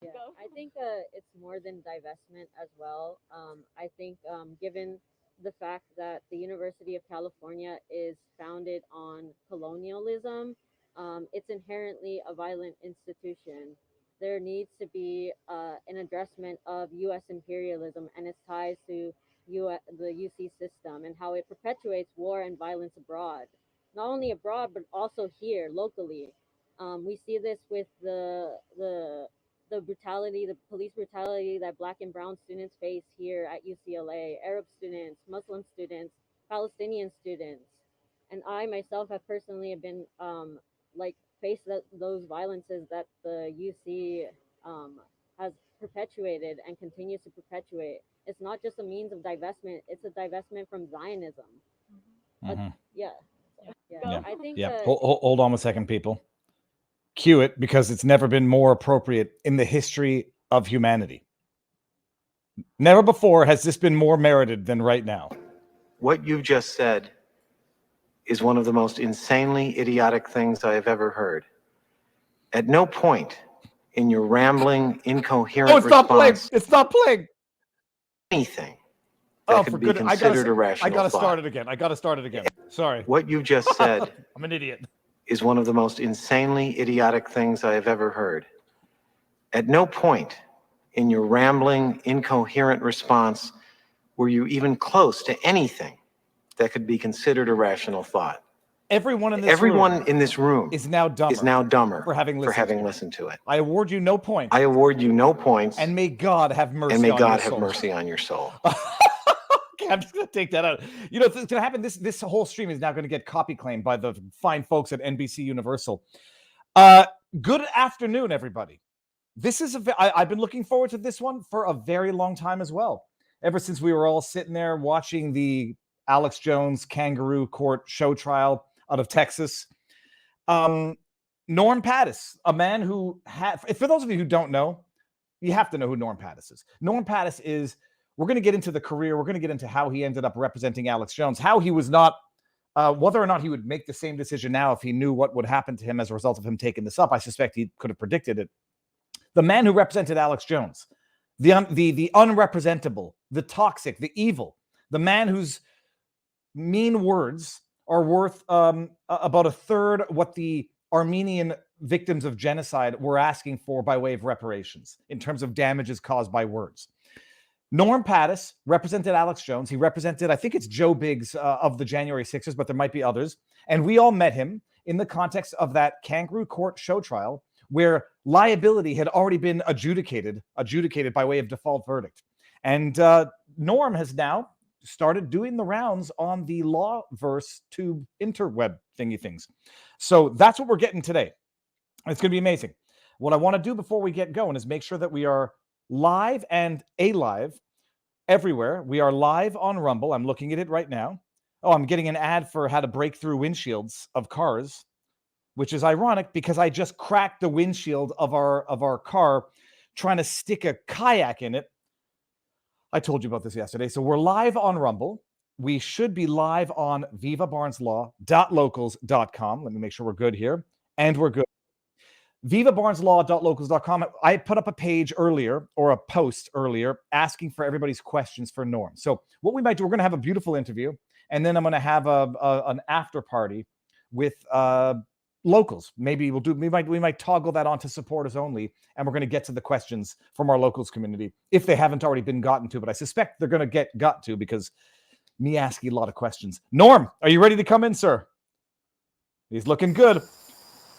Yeah, I think it's more than divestment as well. I think given the fact that the University of California is founded on colonialism, it's inherently a violent institution. There needs to be an addressment of U.S. imperialism and its ties to the UC system and how it perpetuates war and violence abroad, not only abroad but also here locally. We see this with the brutality, the police brutality that black and brown students face here at UCLA, Arab students, Muslim students, Palestinian students. And I myself have personally been like faced those violences that the UC has perpetuated and continues to perpetuate. It's not just a means of divestment, it's a divestment from Zionism. Mm-hmm. Yeah. Yeah. Yeah. I think Yeah. Hold on a second, people. Cue it, because it's never been more appropriate in the history of humanity. Never before has this been more merited than right now. What you've just said is one of the most insanely idiotic things I have ever heard. At no point in your rambling, incoherent it's not playing. response, It's not playing. anything that could be considered a rational I gotta thought. start it again. Sorry. What you just said I'm an idiot. is one of the most insanely idiotic things I have ever heard. At no point in your rambling, incoherent response were you even close to anything that could be considered a rational thought. Everyone in this room is now dumber for having listened to it. I award you no points. I award you no points. And may God have mercy. And may on God your have soul. mercy on your soul. Okay, I'm just gonna take that out. You know, it's gonna happen. This whole stream is now gonna get copy claimed by the fine folks at NBC Universal. Good afternoon, everybody. This is I've been looking forward to this one for a very long time as well. Ever since we were all sitting there watching the Alex Jones kangaroo court show trial out of Texas. Norm Pattis, a man who for those of you who don't know, you have to know who Norm Pattis is. Norm Pattis is, we're going to get into the career, we're going to get into how he ended up representing Alex Jones, how he was not, whether or not he would make the same decision now if he knew what would happen to him as a result of him taking this up. I suspect he could have predicted it. The man who represented Alex Jones, the unrepresentable, the toxic, the evil, the man whose mean words are worth about a third what the Armenian victims of genocide were asking for by way of reparations in terms of damages caused by words. Norm Pattis represented Alex Jones. He represented, I think it's Joe Biggs of the January 6'ers, but there might be others. And we all met him in the context of that kangaroo court show trial where liability had already been adjudicated by way of default verdict. And Norm has now started doing the rounds on the Lawverse tube interweb thingy things. So that's what we're getting today. It's going to be amazing. What I want to do before we get going is make sure that we are live and alive everywhere. We are live on Rumble. I'm looking at it right now. Oh, I'm getting an ad for how to break through windshields of cars, which is ironic because I just cracked the windshield of our car trying to stick a kayak in it. I told you about this yesterday. So we're live on Rumble. We should be live on vivabarneslaw.locals.com. Let me make sure we're good here. And we're good. vivabarneslaw.locals.com. I put up a page earlier, or a post earlier, asking for everybody's questions for Norm. So what we might do, we're going to have a beautiful interview, and then I'm going to have an after party with locals. Maybe we might toggle that on to supporters only, and we're going to get to the questions from our locals community if they haven't already been gotten to, but I suspect they're going to got to because me asking a lot of questions. Norm, are you ready to come in, sir? He's looking good.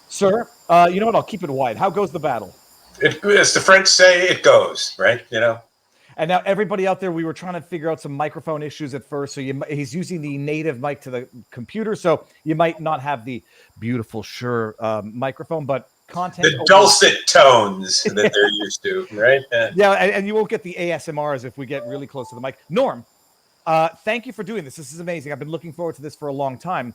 Sir, you know what? I'll keep it wide. How goes the battle? As the French say, it goes, right? You know. And now everybody out there, we were trying to figure out some microphone issues at first. So he's using the native mic to the computer. So you might not have the beautiful, Shure microphone, but content. The dulcet tones that they're used to, right? Yeah, and you won't get the ASMRs if we get really close to the mic. Norm, thank you for doing this. This is amazing. I've been looking forward to this for a long time.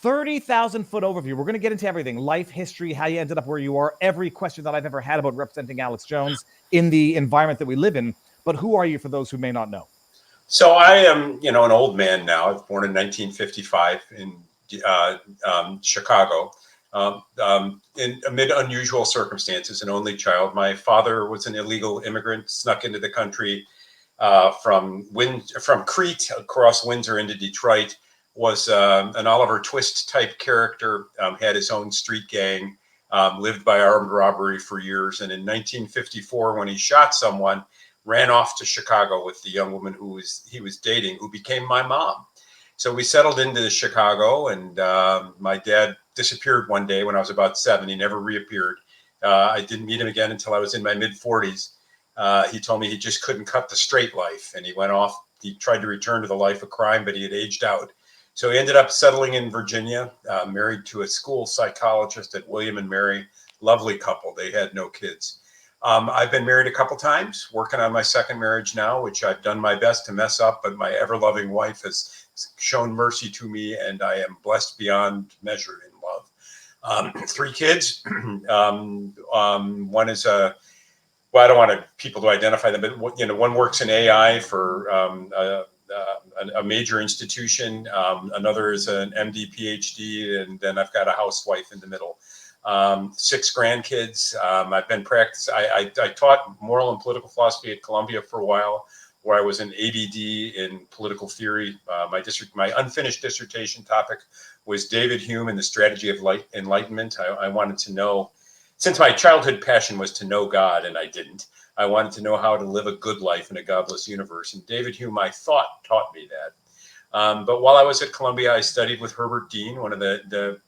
30,000-foot overview. We're going to get into everything. Life history, how you ended up where you are, every question that I've ever had about representing Alex Jones in the environment that we live in. But who are you for those who may not know? So I am, an old man now. I was born in 1955 in Chicago. amid unusual circumstances, an only child. My father was an illegal immigrant, snuck into the country from Crete across Windsor into Detroit, was an Oliver Twist type character, had his own street gang, lived by armed robbery for years. And in 1954, when he shot someone, ran off to Chicago with the young woman he was dating, who became my mom. So we settled into Chicago, and my dad disappeared one day when I was about 7. He never reappeared. I didn't meet him again until I was in my mid-40s. He told me he just couldn't cut the straight life, and he went off. He tried to return to the life of crime, but he had aged out. So he ended up settling in Virginia, married to a school psychologist at William and Mary. Lovely couple. They had no kids. I've been married a couple times, working on my second marriage now, which I've done my best to mess up, but my ever-loving wife has shown mercy to me, and I am blessed beyond measure in love. 3 kids. One is well, I don't want people to identify them, but one works in AI for a major institution. Another is an MD, PhD, and then I've got a housewife in the middle. 6 grandkids. I've been I taught moral and political philosophy at Columbia for a while, where I was an ABD in political theory. My unfinished dissertation topic was David Hume and the strategy of enlightenment. I wanted to know, since my childhood passion was to know God, and I didn't, I wanted to know how to live a good life in a godless universe. And David Hume, I thought, taught me that. But while I was at Columbia, I studied with Herbert Dean, one of the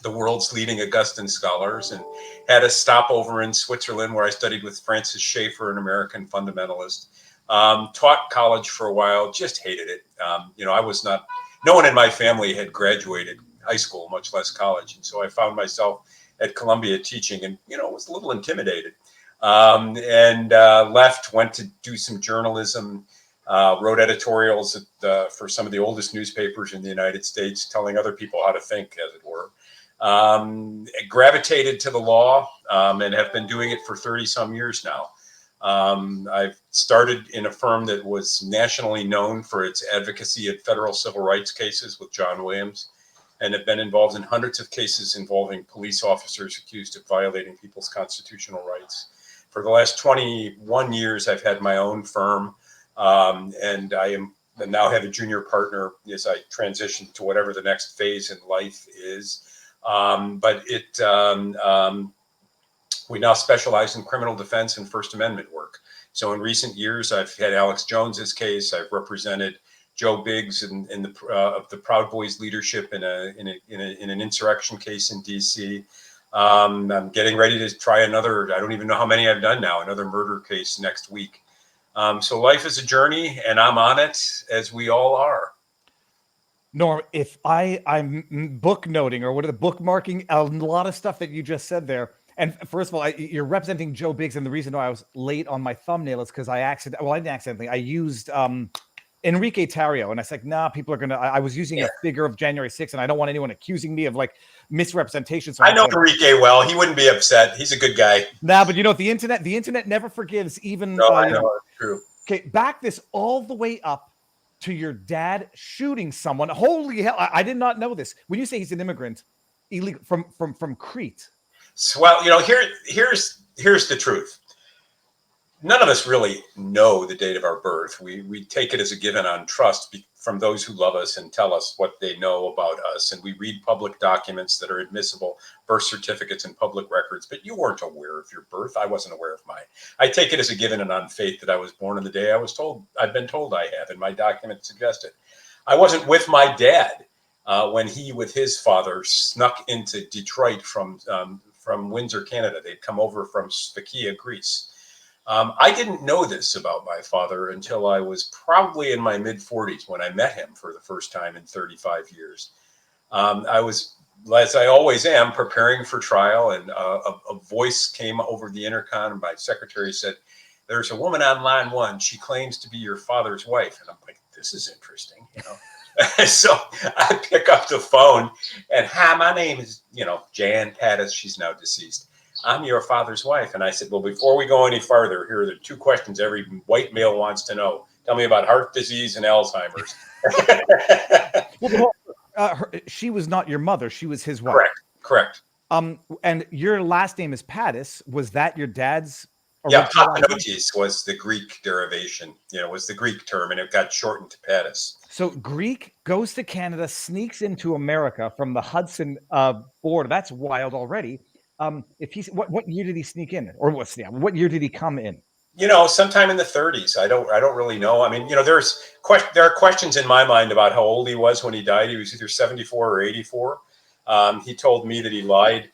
world's leading Augustan scholars, and had a stopover in Switzerland where I studied with Francis Schaeffer, an American fundamentalist. Taught college for a while, just hated it. No one in my family had graduated high school, much less college. And so I found myself at Columbia teaching, and, was a little intimidated. Left, went to do some journalism, wrote editorials for some of the oldest newspapers in the United States, telling other people how to think, as it were. Gravitated to the law, and have been doing it for 30 some years now. I've started in a firm that was nationally known for its advocacy of federal civil rights cases with John Williams, and have been involved in hundreds of cases involving police officers accused of violating people's constitutional rights. For the last 21 years, I've had my own firm, and I now have a junior partner as I transition to whatever the next phase in life is. We now specialize in criminal defense and First Amendment work. So in recent years, I've had Alex Jones's case. I've represented Joe Biggs in the Proud Boys leadership in an insurrection case in D.C. I'm getting ready to try another. I don't even know how many I've done now. Another murder case next week. So life is a journey, and I'm on it, as we all are. Norm, if I'm book noting, or what are the bookmarking a lot of stuff that you just said there. And first of all, you're representing Joe Biggs, and the reason why I was late on my thumbnail is because I didn't accidentally. I used Enrique Tarrio, and I said, nah, people are gonna. I was using a figure of January 6th, and I don't want anyone accusing me of like misrepresentation. So I know Enrique well. He wouldn't be upset. He's a good guy. Nah, but the internet never forgives. Even I know. It's true. Okay, back this all the way up to your dad shooting someone. Holy hell! I did not know this. When you say he's an immigrant, illegal from Crete. So, well, here's the truth. None of us really know the date of our birth. We take it as a given on trust from those who love us and tell us what they know about us. And we read public documents that are admissible, birth certificates and public records. But you weren't aware of your birth. I wasn't aware of mine. I take it as a given and on faith that I was born on the day I've been told I have, and my documents suggest it. I wasn't with my dad when he, with his father, snuck into Detroit from Windsor, Canada. They'd come over from Sfakia, Greece. I didn't know this about my father until I was probably in my mid-40s when I met him for the first time in 35 years. I was, as I always am, preparing for trial, and a voice came over the intercom, and my secretary said, "There's a woman on line 1. She claims to be your father's wife." And I'm like, this is interesting, So I pick up the phone, and hi, my name is, Jan Pattis. She's now deceased. "I'm your father's wife." And I said, "Well, before we go any farther, here are the 2 questions every white male wants to know. Tell me about heart disease and Alzheimer's." She was not your mother. She was his wife. Correct. Correct. And your last name is Pattis. Was that your dad's Yeah, original last name? Papanotis was the Greek derivation. Was the Greek term, and it got shortened to Pattis. So Greek goes to Canada, sneaks into America from the Hudson border. That's wild already. If he's what year did he sneak in, or what year did he come in? Sometime in the 30s. I don't really know. I mean, there are questions in my mind about how old he was when he died. He was either 74 or 84. He told me that he lied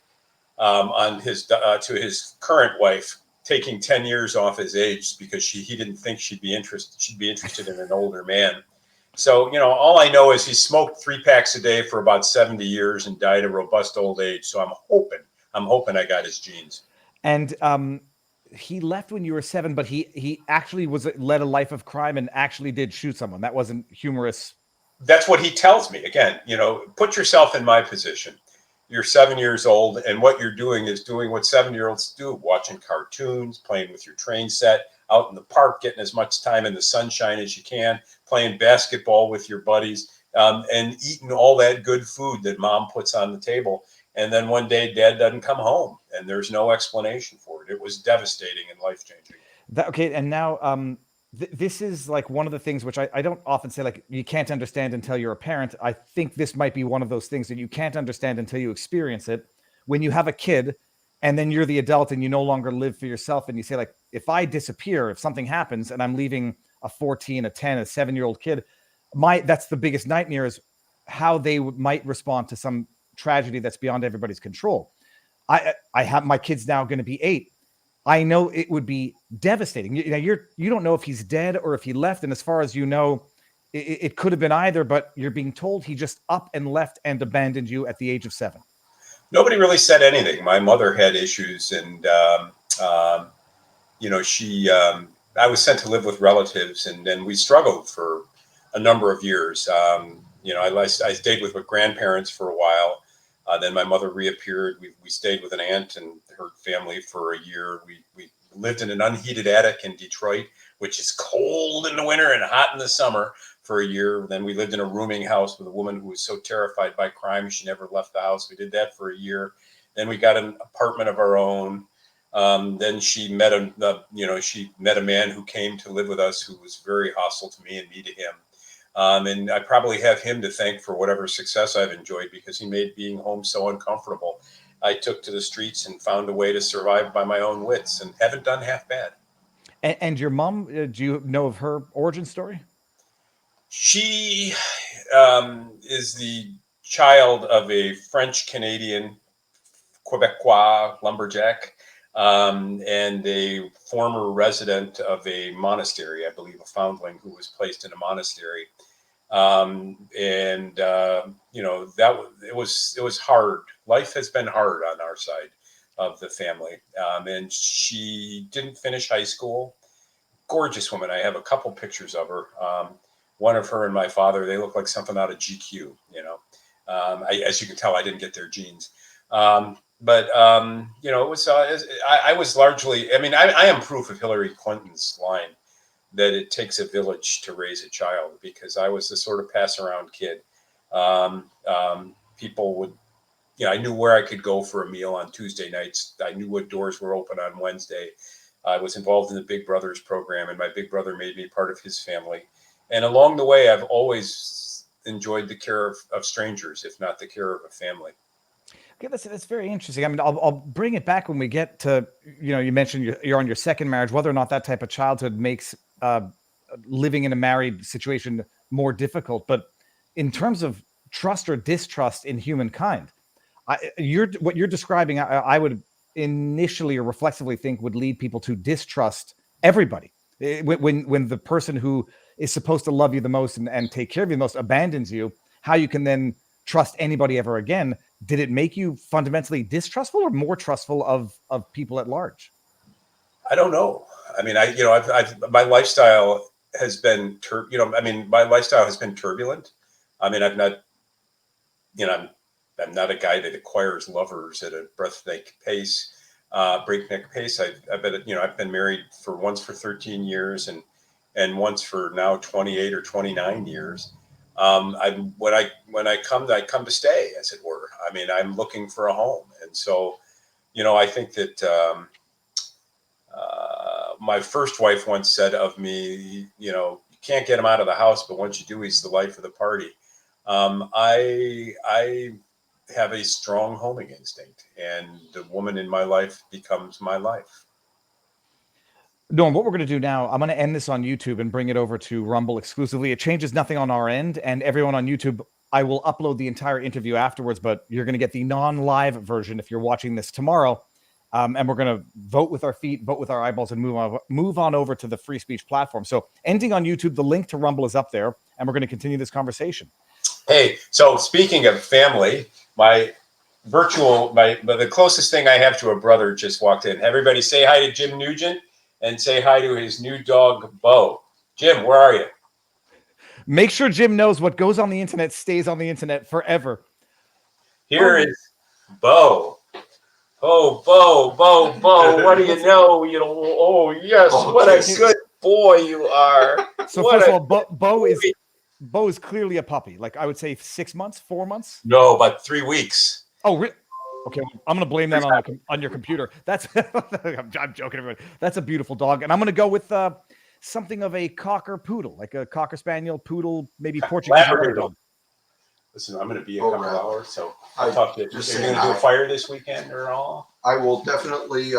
on his to his current wife, taking 10 years off his age because he didn't think she'd be interested in an older man. So, all I know is he smoked 3 packs a day for about 70 years and died of robust old age. So I'm hoping I got his genes. And he left when you were 7, but he actually led a life of crime and actually did shoot someone. That wasn't humorous. That's what he tells me. Again, put yourself in my position. You're 7 years old, and what you're doing is doing what 7-year-olds do: watching cartoons, playing with your train set, out in the park, getting as much time in the sunshine as you can, playing basketball with your buddies, and eating all that good food that mom puts on the table. And then one day dad doesn't come home, and there's no explanation for it. It was devastating and life-changing. Okay, and now this is like one of the things which I don't often say, like, you can't understand until you're a parent. I think this might be one of those things that you can't understand until you experience it. When you have a kid and then you're the adult and you no longer live for yourself, and you say, like, if I disappear, if something happens and I'm leaving a 14, a 10, a 7-year-old kid, that's the biggest nightmare, is how they might respond to some tragedy that's beyond everybody's control. I have my kids now going to be 8. I know it would be devastating. You don't know if he's dead or if he left, and as far as you know, it could have been either. But you're being told he just up and left and abandoned you at the age of 7. Nobody really said anything. My mother had issues, and she. I was sent to live with relatives, and then we struggled for a number of years. I stayed with my grandparents for a while. Then my mother reappeared. We stayed with an aunt and her family for a year. We lived in an unheated attic in Detroit, which is cold in the winter and hot in the summer, for a year. Then we lived in a rooming house with a woman who was so terrified by crime she never left the house. We did that for a year. Then we got an apartment of our own. Then she met a man who came to live with us, who was very hostile to me and me to him. And I probably have him to thank for whatever success I've enjoyed, because he made being home so uncomfortable. I took to the streets and found a way to survive by my own wits, and haven't done half bad. And your mom, do you know of her origin story? She is the child of a French-Canadian Quebecois lumberjack, and a former resident of a monastery, I believe a foundling who was placed in a monastery. It was hard. Life has been hard on our side of the family. And she didn't finish high school. Gorgeous woman. I have a couple pictures of her. One of her and my father, they look like something out of GQ, as you can tell, I didn't get their genes. It was, I was largely, I am proof of Hillary Clinton's line that it takes a village to raise a child, because I was the sort of pass around kid. People would, I knew where I could go for a meal on Tuesday nights. I knew what doors were open on Wednesday. I was involved in the Big Brothers program, and my big brother made me part of his family. And along the way, I've always enjoyed the care of strangers, if not the care of a family. Okay, that's very interesting. I'll bring it back when we get to, you mentioned you're on your second marriage, whether or not that type of childhood makes living in a married situation more difficult. But in terms of trust or distrust in humankind, what you're describing, I would initially or reflexively think would lead people to distrust everybody. When the person who is supposed to love you the most and take care of you the most abandons you, how you can then trust anybody ever again. Did it make you fundamentally distrustful or more trustful of people at large? I don't know. My lifestyle has been, my lifestyle has been turbulent. I'm not a guy that acquires lovers at a breakneck pace. I've been married once for 13 years and once for now 28 or 29 years. When I come to stay, as it were. I mean, I'm looking for a home. And so, I think that my first wife once said of me, you can't get him out of the house, but once you do, he's the life of the party. I have a strong homing instinct, and the woman in my life becomes my life. Norm, what we're going to do now, I'm going to end this on YouTube and bring it over to Rumble exclusively. It changes nothing on our end, and everyone on YouTube, I will upload the entire interview afterwards, but you're going to get the non-live version if you're watching this tomorrow. And we're going to vote with our feet, vote with our eyeballs, and move on over to the free speech platform. So ending on YouTube, the link to Rumble is up there, and we're going to continue this conversation. Hey, so speaking of family, the closest thing I have to a brother just walked in. Everybody say hi to Jim Nugent and say hi to his new dog, Bo. Jim, where are you? Make sure Jim knows what goes on the internet stays on the internet forever. Here is Bo. Oh, Bo, what do you know? Oh, yes, what a good boy you are. So first of all, Bo is clearly a puppy. Like I would say 6 months, 4 months? No, about 3 weeks. Oh, really? Okay, I'm going to blame that on your computer. That's I'm joking, everybody. That's a beautiful dog. And I'm going to go with something of a cocker poodle, like a cocker spaniel poodle, maybe Portuguese dog. Listen, I'm going to be a couple hours, so I'll talk to you. You're going to do a fire this weekend or all? I will definitely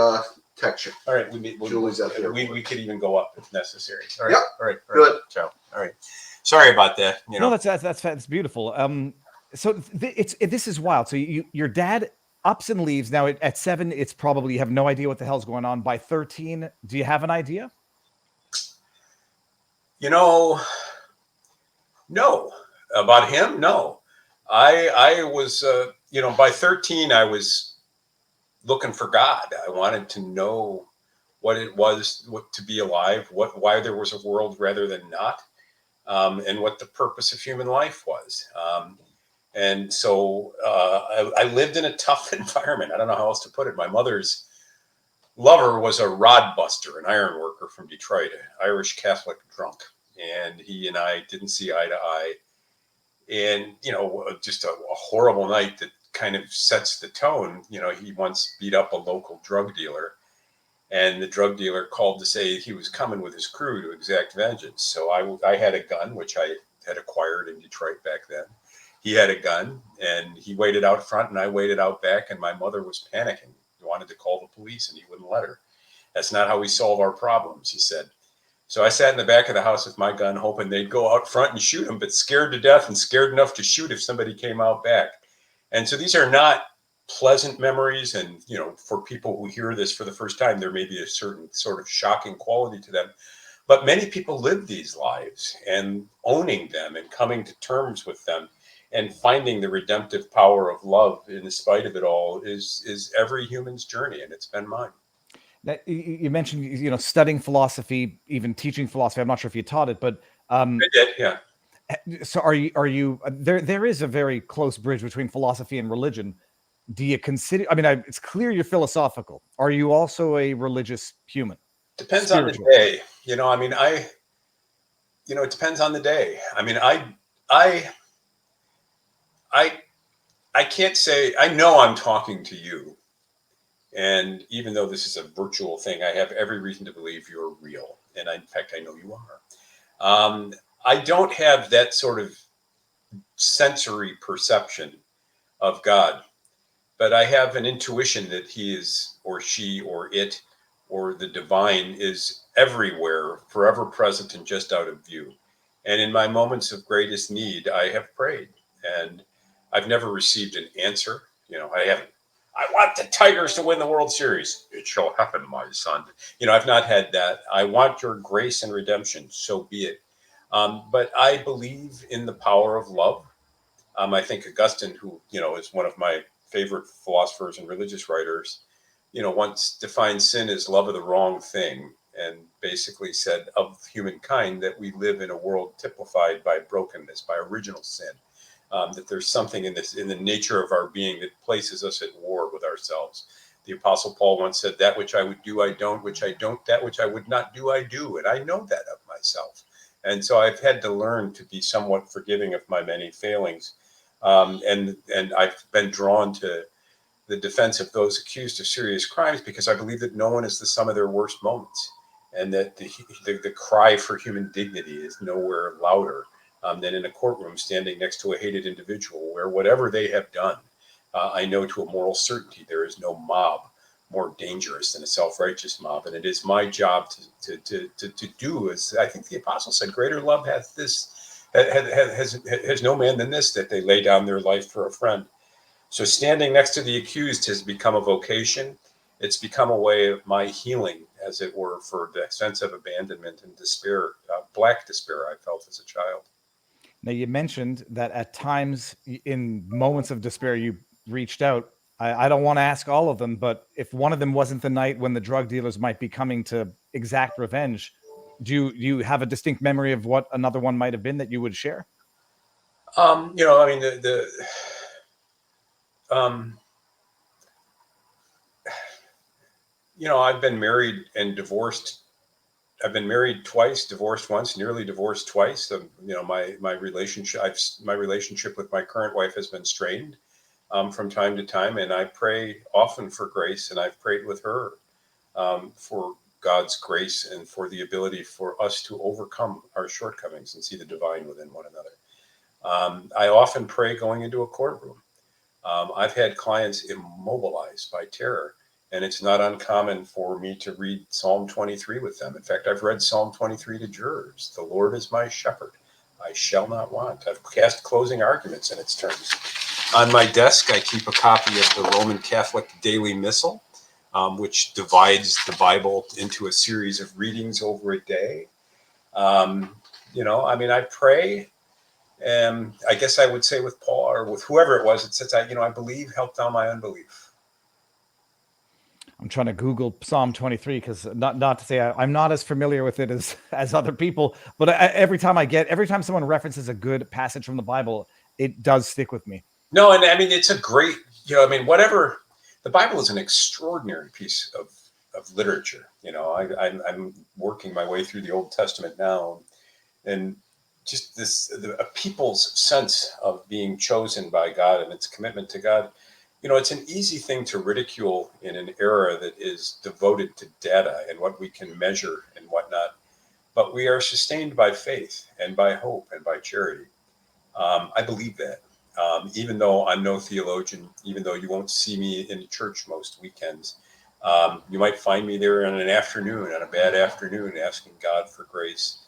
text you. All right, Julie's out there. We could even go up if necessary. All right, yep. All right. Good. Ciao. All right. Sorry about that. No, that's beautiful. So this is wild. So your dad ups and leaves. Now at 7, it's probably you have no idea what the hell's going on. By 13, do you have an idea? No. About him, no. I was, by 13, I was looking for God. I wanted to know what it was to be alive, why there was a world rather than not, and what the purpose of human life was. And so I lived in a tough environment. I don't know how else to put it. My mother's lover was a rod buster, an iron worker from Detroit, an Irish Catholic drunk. And he and I didn't see eye to eye. And, just a horrible night that kind of sets the tone. He once beat up a local drug dealer, and the drug dealer called to say he was coming with his crew to exact vengeance. So I had a gun, which I had acquired in Detroit back then. He had a gun, and he waited out front, and I waited out back, and my mother was panicking. He wanted to call the police, and he wouldn't let her. That's not how we solve our problems, he said. So I sat in the back of the house with my gun, hoping they'd go out front and shoot him, but scared to death and scared enough to shoot if somebody came out back. And so these are not pleasant memories. And, for people who hear this for the first time, there may be a certain sort of shocking quality to them. But many people live these lives, and owning them and coming to terms with them and finding the redemptive power of love in spite of it all is every human's journey. And it's been mine. That you mentioned, studying philosophy, even teaching philosophy. I'm not sure if you taught it, but I did, yeah. So are you there is a very close bridge between philosophy and religion. Do you consider, it's clear you're philosophical. Are you also a religious human? Depends on the day. It depends on the day. I can't say, I know I'm talking to you. And even though this is a virtual thing, I have every reason to believe you're real. And in fact, I know you are. I don't have that sort of sensory perception of God, but I have an intuition that he is, or she, or it, or the divine is everywhere, forever present and just out of view. And in my moments of greatest need, I have prayed, and I've never received an answer. I haven't. I want the Tigers to win the World Series. It shall happen, my son. I've not had that. I want your grace and redemption. So be it. But I believe in the power of love. I think Augustine, who, is one of my favorite philosophers and religious writers, once defined sin as love of the wrong thing, and basically said of humankind that we live in a world typified by brokenness, by original sin. That there's something in the nature of our being that places us at war with ourselves. The Apostle Paul once said, that which I would do, I don't, which I don't, that which I would not do, I do. And I know that of myself. And so I've had to learn to be somewhat forgiving of my many failings. And I've been drawn to the defense of those accused of serious crimes because I believe that no one is the sum of their worst moments, and that the cry for human dignity is nowhere louder than in a courtroom standing next to a hated individual where whatever they have done, I know to a moral certainty there is no mob more dangerous than a self-righteous mob. And it is my job to do, as I think the apostle said, greater love has no man than this, that they lay down their life for a friend. So standing next to the accused has become a vocation. It's become a way of my healing, as it were, for the sense of abandonment and despair, black despair I felt as a child. Now, you mentioned that at times, in moments of despair, you reached out. I don't want to ask all of them, but if one of them wasn't the night when the drug dealers might be coming to exact revenge, do you have a distinct memory of what another one might have been that you would share? You know, I mean, you know, I've been married and divorced. I've been married twice, divorced once, nearly divorced twice. You know, my relationship with my current wife has been strained from time to time, and I pray often for grace, and I've prayed with her for God's grace and for the ability for us to overcome our shortcomings and see the divine within one another. I often pray going into a courtroom. I've had clients immobilized by terror, and it's not uncommon for me to read Psalm 23 with them. In fact, I've read Psalm 23 to jurors. The Lord is my shepherd, I shall not want. I've cast closing arguments in its terms. On my desk, I keep a copy of the Roman Catholic Daily Missal, which divides the Bible into a series of readings over a day. You know, I mean, I pray. And I guess I would say with Paul or with whoever it was, it says, I believe, help thou my unbelief. I'm trying to Google Psalm 23 because not to say I'm not as familiar with it as other people, but every time someone references a good passage from the Bible, it does stick with me. No, and I mean, it's a great, you know, I mean, whatever, the Bible is an extraordinary piece of literature. You know, I'm working my way through the Old Testament now, and just a people's sense of being chosen by God and its commitment to God. You know, it's an easy thing to ridicule in an era that is devoted to data and what we can measure and whatnot. But we are sustained by faith and by hope and by charity. I believe that. Even though I'm no theologian, even though you won't see me in church most weekends, you might find me there on an afternoon, on a bad afternoon, asking God for grace.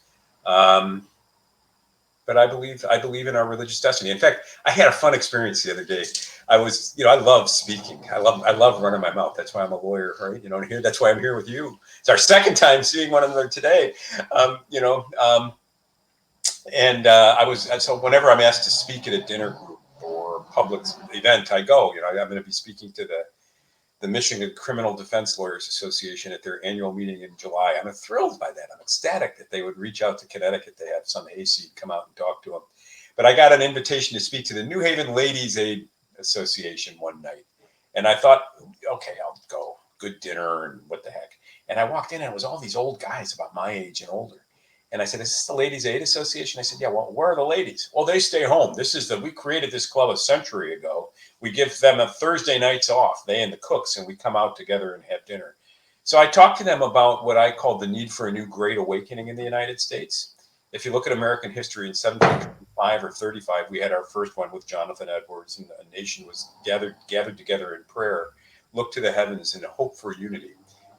But I believe in our religious destiny. In fact, I had a fun experience the other day. I love speaking. I love running my mouth. That's why I'm a lawyer, right? You know, here, that's why I'm here with you. It's our second time seeing one another today. So whenever I'm asked to speak at a dinner group or public event, I go. You know, I'm going to be speaking to the Michigan Criminal Defense Lawyers Association at their annual meeting in July. I'm thrilled by that. I'm ecstatic that they would reach out to Connecticut to have some hayseed come out and talk to them. But I got an invitation to speak to the New Haven Ladies Aid Association one night. And I thought, okay, I'll go. Good dinner and what the heck. And I walked in and it was all these old guys about my age and older. And I said, is this the Ladies Aid Association? I said, yeah, well, where are the ladies? Well, they stay home. We created this club a century ago. We give them a Thursday nights off, they and the cooks, and we come out together and have dinner. So I talked to them about what I called the need for a new great awakening in the United States. If you look at American history in 1725 or 35, we had our first one with Jonathan Edwards, and a nation was gathered together in prayer, looked to the heavens in a hope for unity.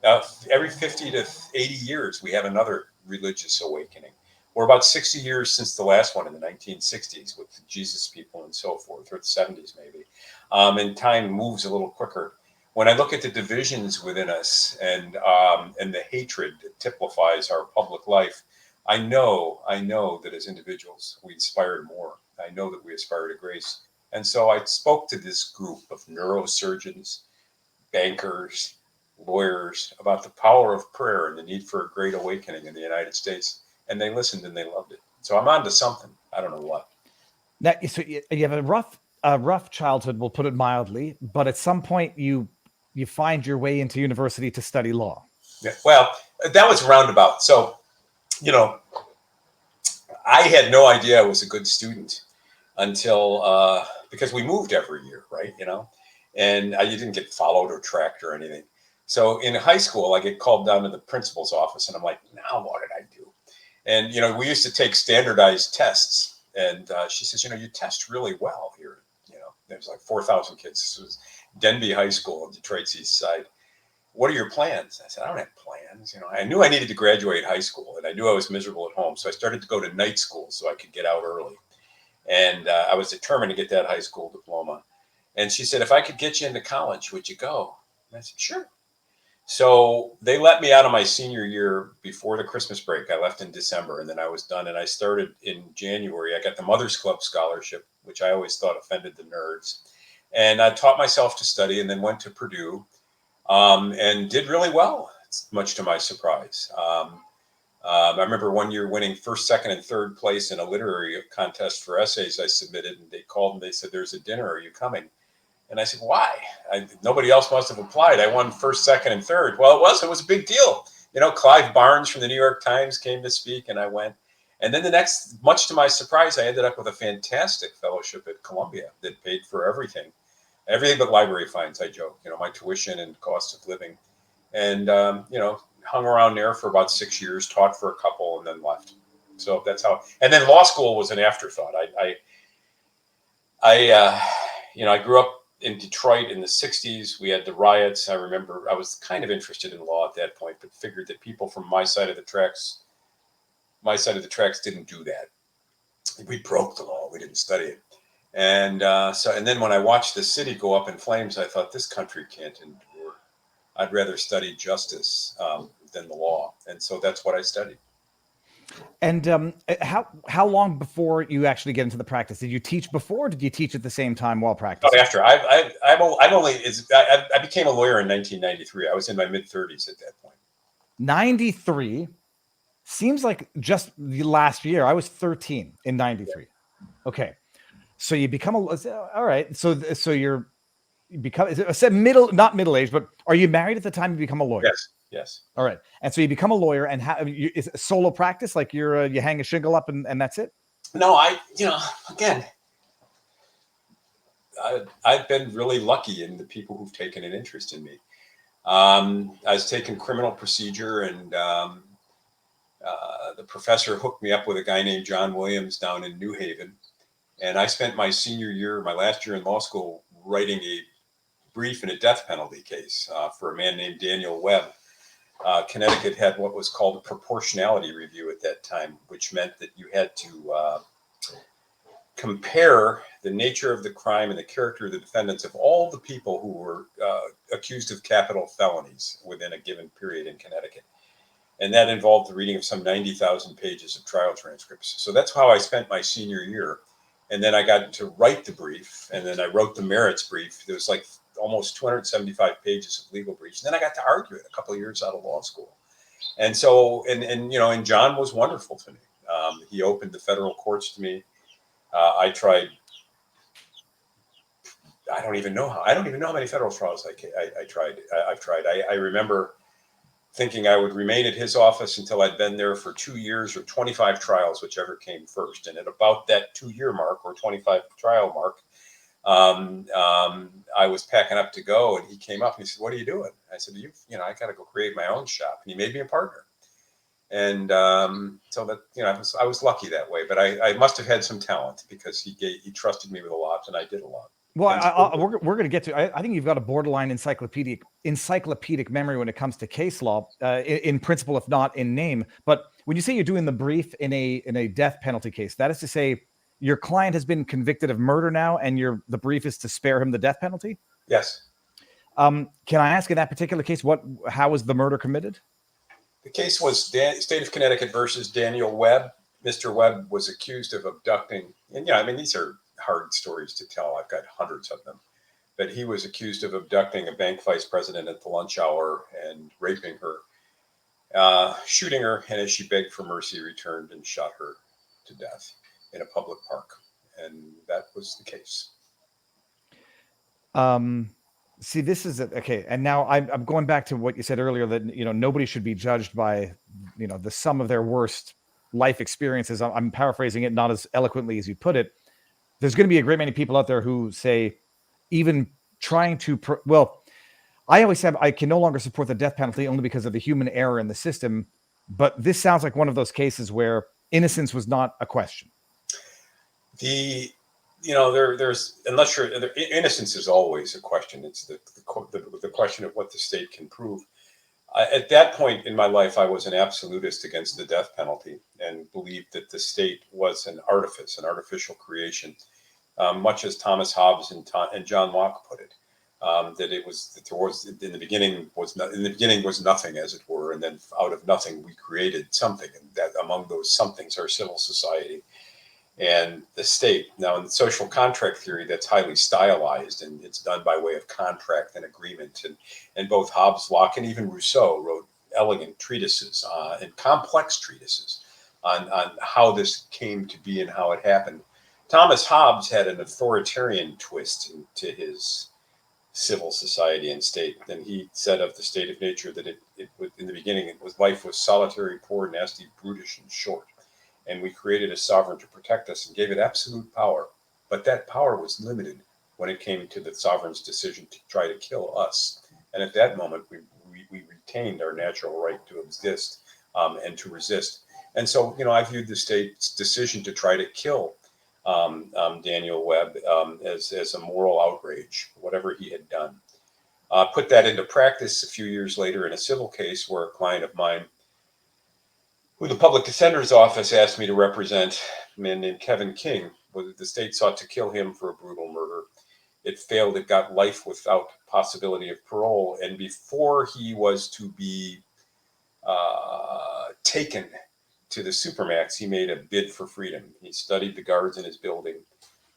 Now, every 50 to 80 years, we have another religious awakening. We're about 60 years since the last one in the 1960s with the Jesus people and so forth, or the 70s maybe. And time moves a little quicker. When I look at the divisions within us and the hatred that typifies our public life, I know that as individuals, we aspire more. I know that we aspire to grace. And so I spoke to this group of neurosurgeons, bankers, lawyers about the power of prayer and the need for a great awakening in the United States. And they listened and they loved it. So I'm on to something. I don't know what. Now, so you have a rough childhood, we'll put it mildly, but at some point you find your way into university to study law. Yeah, well, that was roundabout. So, you know, I had no idea I was a good student until because we moved every year, right? And you didn't get followed or tracked or anything. So in high school, I get called down to the principal's office, and I'm like, now what did I do? And we used to take standardized tests, and she says, you test really well here. There's like 4,000 kids. This was Denby High School in Detroit's East Side. What are your plans? I said, I don't have plans. I knew I needed to graduate high school, and I knew I was miserable at home. So I started to go to night school so I could get out early. And I was determined to get that high school diploma. And she said, if I could get you into college, would you go? And I said, sure. So they let me out of my senior year before the Christmas break. I left in December, and then I was done. And I started in January. I got the Mother's Club scholarship, which I always thought offended the nerds. And I taught myself to study, and then went to Purdue and did really well, much to my surprise. I remember one year winning first, second, and third place in a literary contest for essays I submitted. And they called and they said, there's a dinner. Are you coming? And I said, why? Nobody else must have applied. I won first, second, and third. Well, it was a big deal. Clive Barnes from the New York Times came to speak, and I went. And then the next, much to my surprise, I ended up with a fantastic fellowship at Columbia that paid for everything but library fines, I joke, my tuition and cost of living. And, hung around there for about 6 years, taught for a couple, and then left. So that's how, and then law school was an afterthought. I grew up in Detroit in the 60s. We had the riots. I remember I was kind of interested in law at that point, but figured that people from my side of the tracks didn't do that. We broke the law. We didn't study it. And then when I watched the city go up in flames, I thought, this country can't endure. I'd rather study justice than the law. And so that's what I studied. And how long before you actually get into the practice? Did you teach before? Or did you teach at the same time while practicing? After. I became a lawyer in 1993. I was in my mid-30s at that point. 93 seems like just the last year. I was 13 in 93. Okay, so you become all right. So you become, I said not middle age, but are you married at the time you become a lawyer? Yes. All right. And so you become a lawyer, and is it solo practice? Like you hang a shingle up and that's it? No, again, I've been really lucky in the people who've taken an interest in me. I was taking criminal procedure, and the professor hooked me up with a guy named John Williams down in New Haven. And I spent my last year in law school, writing a brief in a death penalty case for a man named Daniel Webb. Connecticut had what was called a proportionality review at that time, which meant that you had to compare the nature of the crime and the character of the defendants of all the people who were accused of capital felonies within a given period in Connecticut. And that involved the reading of some 90,000 pages of trial transcripts. So that's how I spent my senior year. And then I got to write the brief, and then I wrote the merits brief. There was like almost 275 pages of legal briefs. And then I got to argue it a couple of years out of law school. And so, and John was wonderful to me. He opened the federal courts to me. I tried. I don't even know how many federal trials I tried. I've tried. I remember thinking I would remain at his office until I'd been there for 2 years or 25 trials, whichever came first. And at about that 2-year mark or 25 trial mark, I was packing up to go, and he came up and he said, "What are you doing?" I said, I got to go create my own shop. And he made me a partner. And so that, I was lucky that way, but I must have had some talent, because he trusted me with a lot, and I did a lot. Well, we're going to get to. I think you've got a borderline encyclopedic memory when it comes to case law, in principle, if not in name. But when you say you're doing the brief in a death penalty case, that is to say, your client has been convicted of murder now, and the brief is to spare him the death penalty? Yes. Can I ask, in that particular case, how was the murder committed? The case was State of Connecticut versus Daniel Webb. Mr. Webb was accused of abducting, and these are hard stories to tell. I've got hundreds of them. But he was accused of abducting a bank vice president at the lunch hour and raping her, shooting her, and as she begged for mercy, returned and shot her to death in a public park. And that was the case. See, this is okay. And now I'm going back to what you said earlier, that nobody should be judged by the sum of their worst life experiences. I'm paraphrasing it not as eloquently as you put it. there's going to be a great many people out there who say, even trying to, well, I always said I can no longer support the death penalty only because of the human error in the system. But this sounds like one of those cases where innocence was not a question. There's unless you're innocence is always a question. It's the question of what the state can prove. At that point in my life, I was an absolutist against the death penalty and believed that the state was an artifice, an artificial creation, much as Thomas Hobbes and John Locke put it. That there was in the beginning was nothing, as it were, and then out of nothing we created something, and that among those somethings are civil society and the state. Now, in social contract theory, that's highly stylized, and it's done by way of contract and agreement. And both Hobbes, Locke, and even Rousseau wrote elegant treatises and complex treatises on how this came to be and how it happened. Thomas Hobbes had an authoritarian twist to his civil society and state. And he said of the state of nature that it in the beginning, life was solitary, poor, nasty, brutish, and short. And we created a sovereign to protect us and gave it absolute power. But that power was limited when it came to the sovereign's decision to try to kill us. And at that moment, we retained our natural right to exist and to resist. And so, I viewed the state's decision to try to kill Daniel Webb as a moral outrage, whatever he had done. Put that into practice a few years later in a civil case where a client of mine, who the public defender's office asked me to represent, a man named Kevin King, the state sought to kill him for a brutal murder. It failed. It got life without possibility of parole. And before he was to be taken to the Supermax, he made a bid for freedom. He studied the guards in his building,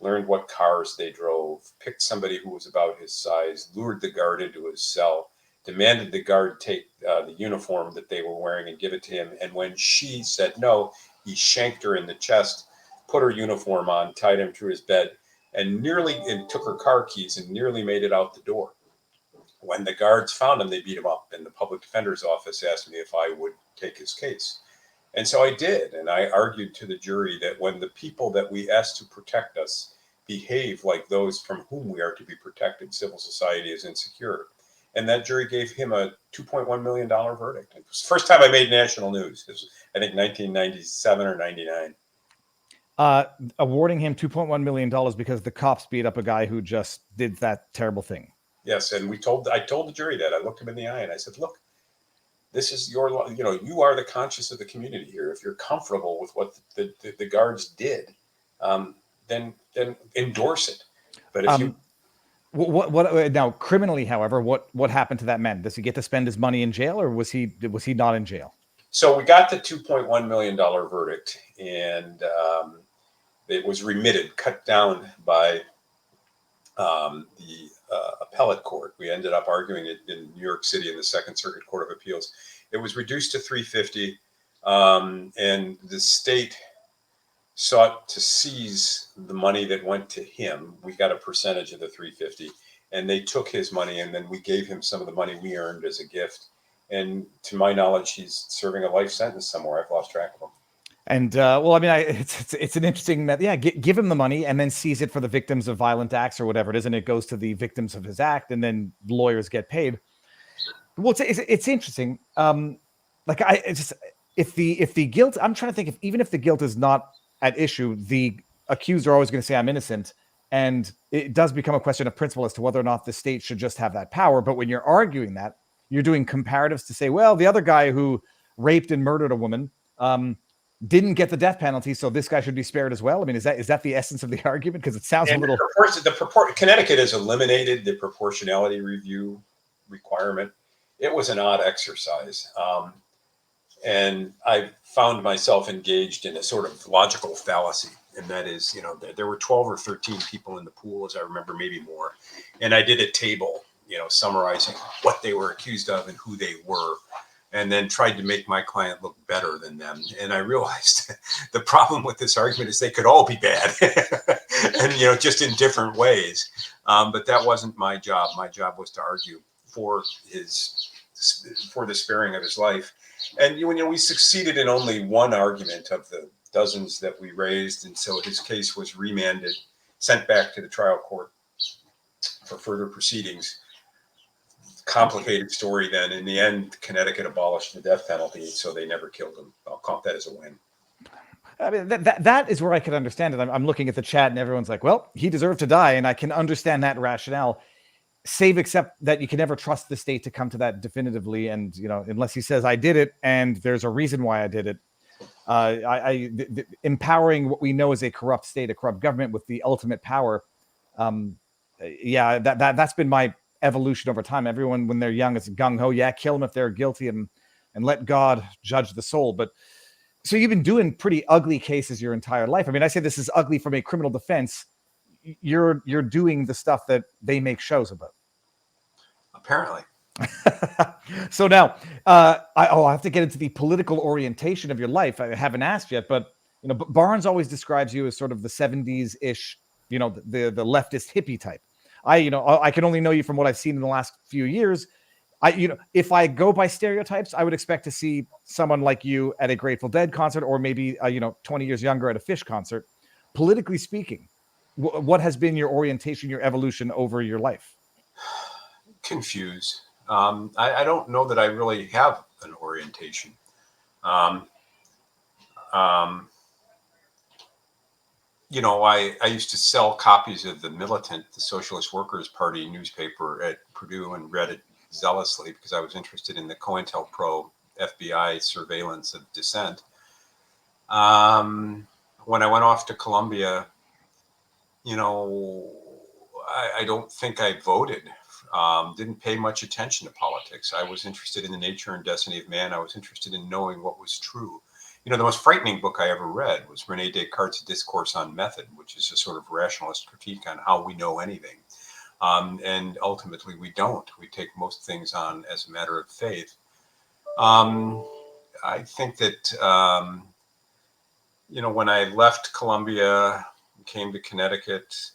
learned what cars they drove, picked somebody who was about his size, lured the guard into his cell, demanded the guard take the uniform that they were wearing and give it to him. And when she said no, he shanked her in the chest, put her uniform on, tied him to his bed, and took her car keys and nearly made it out the door. When the guards found him, they beat him up. And the public defender's office asked me if I would take his case. And so I did. And I argued to the jury that when the people that we asked to protect us behave like those from whom we are to be protected, civil society is insecure. And that jury gave him a $2.1 million verdict. It was the first time I made national news. It was, I think, 1997 or 99. Awarding him $2.1 million because the cops beat up a guy who just did that terrible thing. Yes, and I told the jury that. I looked him in the eye and I said, look, this is you are the conscience of the community here. If you're comfortable with what the guards did, then endorse it. But if you... What now criminally, however, what happened to that man? Does he get to spend his money in jail, or was he not in jail? So we got the $2.1 million verdict, and it was remitted, cut down by the appellate court. We ended up arguing it in New York City in the Second Circuit Court of Appeals. It was reduced to $350, and the state sought to seize the money that went to him. We got a percentage of the $350, and they took his money, and then we gave him some of the money we earned as a gift. And to my knowledge, he's serving a life sentence somewhere. I've lost track of him. And well, I mean, it's an interesting method. Yeah, give him the money and then seize it for the victims of violent acts or whatever it is, and it goes to the victims of his act, and then lawyers get paid. Well, it's interesting. If the guilt, I'm trying to think even if the guilt is not at issue, the accused are always going to say I'm innocent, and it does become a question of principle as to whether or not the state should just have that power. But when you're arguing that, you're doing comparatives to say, well, the other guy who raped and murdered a woman didn't get the death penalty, so this guy should be spared as well. I mean, is that the essence of the argument? Because it sounds a little... Connecticut has eliminated the proportionality review requirement. It was an odd exercise. And I found myself engaged in a sort of logical fallacy. And that is, there were 12 or 13 people in the pool, as I remember, maybe more. And I did a table, summarizing what they were accused of and who they were, and then tried to make my client look better than them. And I realized the problem with this argument is they could all be bad and, just in different ways. But that wasn't my job. My job was to argue for the sparing of his life. And we succeeded in only one argument of the dozens that we raised. And so his case was remanded sent back to the trial court for further proceedings. Complicated story then. In the end, Connecticut abolished the death penalty, so they never killed him. I'll count that as a win. I mean, that is where I can understand it. I'm looking at the chat and everyone's like, well, he deserved to die. And I can understand that rationale, save except that you can never trust the state to come to that definitively. And, unless he says I did it and there's a reason why I did it. Empowering what we know as a corrupt state, a corrupt government with the ultimate power. That's been my evolution over time. Everyone, when they're young, is gung-ho. Yeah, kill them if they're guilty and let God judge the soul. But so you've been doing pretty ugly cases your entire life. I mean, I say this is ugly from a criminal defense. You're doing the stuff that they make shows about. Apparently. So now, I have to get into the political orientation of your life. I haven't asked yet, but Barnes always describes you as sort of the 70s-ish, the leftist hippie type. I can only know you from what I've seen in the last few years. If I go by stereotypes, I would expect to see someone like you at a Grateful Dead concert, or maybe 20 years younger at a Fish concert. Politically speaking, what has been your orientation, your evolution over your life? Confused. I don't know that I really have an orientation. I used to sell copies of The Militant, the Socialist Workers' Party newspaper at Purdue, and read it zealously because I was interested in the COINTELPRO FBI surveillance of dissent. When I went off to Columbia, I don't think I voted. Didn't pay much attention to politics. I was interested in the nature and destiny of man. I was interested in knowing what was true. The most frightening book I ever read was René Descartes' Discourse on Method, which is a sort of rationalist critique on how we know anything. And ultimately, we don't. We take most things on as a matter of faith. I think that, when I left Columbia, came to Connecticut,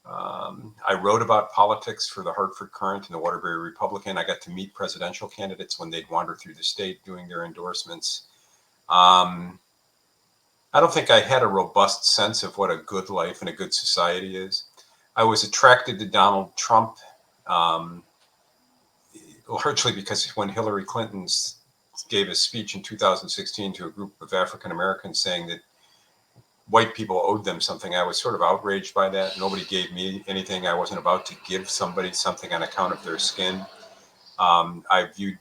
I wrote about politics for the Hartford Courant and the Waterbury Republican. I got to meet presidential candidates when they'd wander through the state doing their endorsements. I don't think I had a robust sense of what a good life and a good society is. I was attracted to Donald Trump, largely because when Hillary Clinton gave a speech in 2016 to a group of African Americans saying that white people owed them something, I was sort of outraged by that. Nobody gave me anything. I wasn't about to give somebody something on account of their skin. I view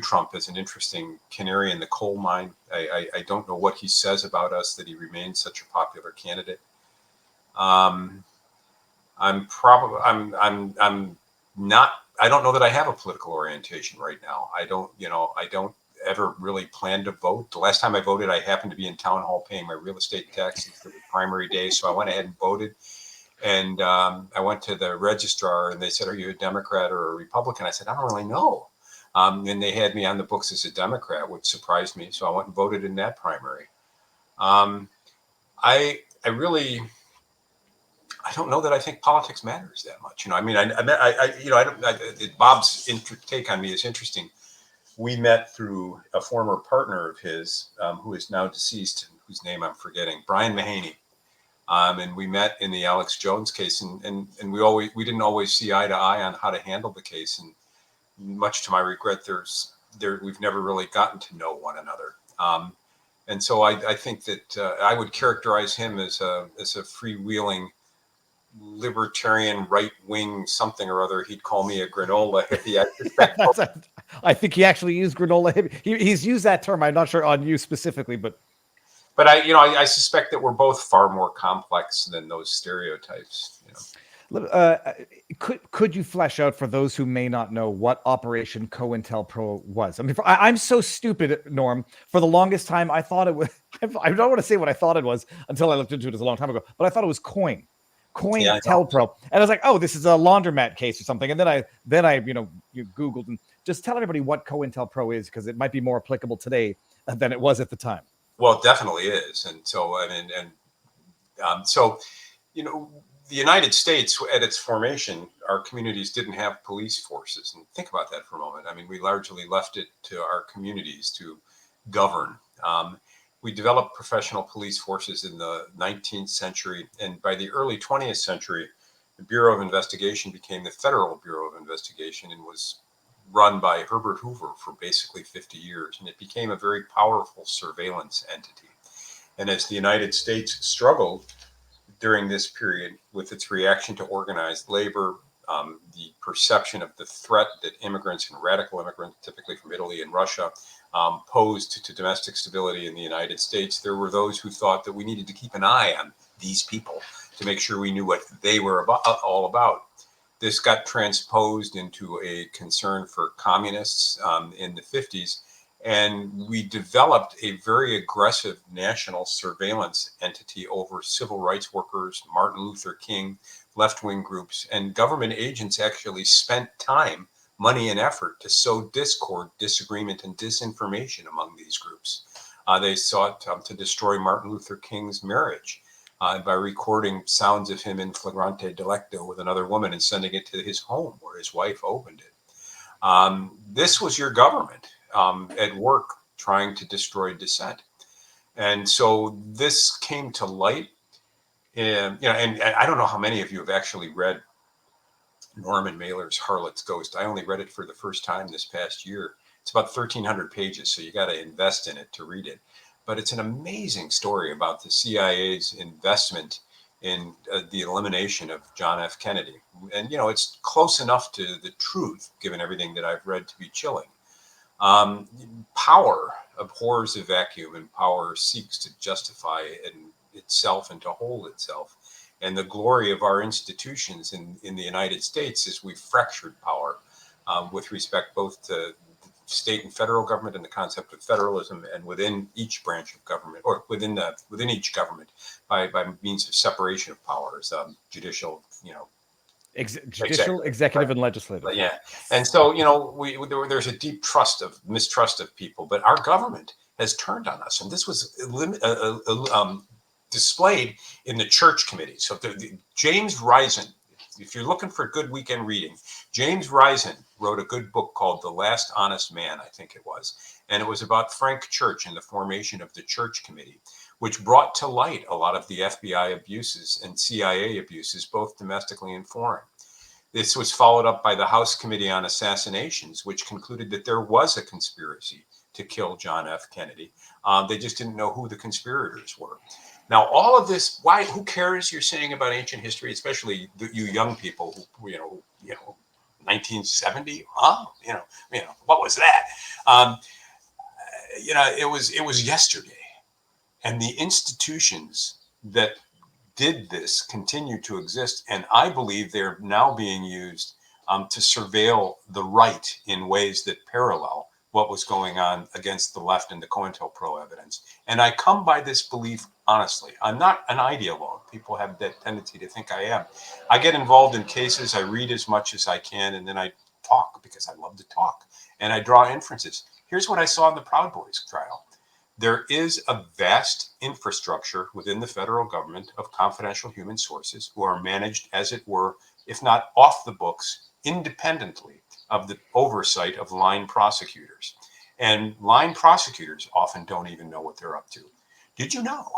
Trump as an interesting canary in the coal mine. I don't know what he says about us that he remains such a popular candidate. I don't know that I have a political orientation right now. I don't ever really plan to vote. The last time I voted, I happened to be in town hall paying my real estate taxes for the primary day. So I went ahead and voted. And I went to the registrar and they said, "Are you a Democrat or a Republican?" I said, "I don't really know." And they had me on the books as a Democrat, which surprised me. So I went and voted in that primary. I don't know that I think politics matters that much. Bob's take on me is interesting. We met through a former partner of his, who is now deceased, whose name I'm forgetting, Brian Mahaney. And we met in the Alex Jones case, and we didn't always see eye to eye on how to handle the case. And much to my regret, we've never really gotten to know one another. And so I think that I would characterize him as a freewheeling libertarian right-wing something or other. He'd call me a granola hippie. I think he actually used granola hippie. He's used that term. I'm not sure on you specifically, but I suspect that we're both far more complex than those stereotypes. Could you flesh out for those who may not know what Operation COINTELPRO was? I mean, I'm so stupid, Norm. For the longest time, I thought it was. I don't want to say what I thought it was until I looked into it a long time ago. But I thought it was COINTELPRO, and I was like, "Oh, this is a laundromat case or something." And then I you Googled, and just tell everybody what COINTELPRO is, because it might be more applicable today than it was at the time. Well, it definitely is, and so the United States, at its formation, our communities didn't have police forces. And think about that for a moment. I mean, we largely left it to our communities to govern. We developed professional police forces in the 19th century. And by the early 20th century, the Bureau of Investigation became the Federal Bureau of Investigation and was run by Herbert Hoover for basically 50 years. And it became a very powerful surveillance entity. And as the United States struggled during this period with its reaction to organized labor, the perception of the threat that immigrants and radical immigrants, typically from Italy and Russia, posed to domestic stability in the United States, there were those who thought that we needed to keep an eye on these people to make sure we knew what they were all about. This got transposed into a concern for communists in the 50s, and we developed a very aggressive national surveillance entity over civil rights workers, Martin Luther King, left-wing groups, and government agents actually spent time, money, and effort to sow discord, disagreement, and disinformation among these groups. They sought to destroy Martin Luther King's marriage by recording sounds of him in flagrante delicto with another woman and sending it to his home where his wife opened it. This was your government at work trying to destroy dissent. And so this came to light. And I don't know how many of you have actually read Norman Mailer's Harlot's Ghost. I only read it for the first time this past year. It's about 1,300 pages, so you got to invest in it to read it. But it's an amazing story about the CIA's investment in the elimination of John F. Kennedy. And, it's close enough to the truth, given everything that I've read, to be chilling. Power abhors a vacuum, and power seeks to justify itself and to hold itself. And the glory of our institutions in the United States is we've fractured power with respect both to state and federal government and the concept of federalism, and within each branch of government, or within each government, by means of separation of powers, judicial, judicial, executive, and legislative. Yeah, and so there's a deep mistrust of people, but our government has turned on us, and this was displayed in the church committee. So James Risen, if you're looking for good weekend reading, James Risen wrote a good book called The Last Honest Man, I think it was. And it was about Frank Church and the formation of the church committee, which brought to light a lot of the FBI abuses and CIA abuses, both domestically and foreign. This was followed up by the House Committee on Assassinations, which concluded that there was a conspiracy to kill John F. Kennedy. They just didn't know who the conspirators were. Now, all of this, who cares you're saying about ancient history, especially you young people who, 1970, what was that? It was yesterday. And the institutions that did this continue to exist. And I believe they're now being used to surveil the right in ways that parallel what was going on against the left in the COINTELPRO evidence. And I come by this belief honestly. I'm not an ideologue. People have that tendency to think I am. I get involved in cases. I read as much as I can, and then I talk because I love to talk. And I draw inferences. Here's what I saw in the Proud Boys trial. There is a vast infrastructure within the federal government of confidential human sources who are managed, as it were, if not off the books, independently of the oversight of line prosecutors. And line prosecutors often don't even know what they're up to. Did you know?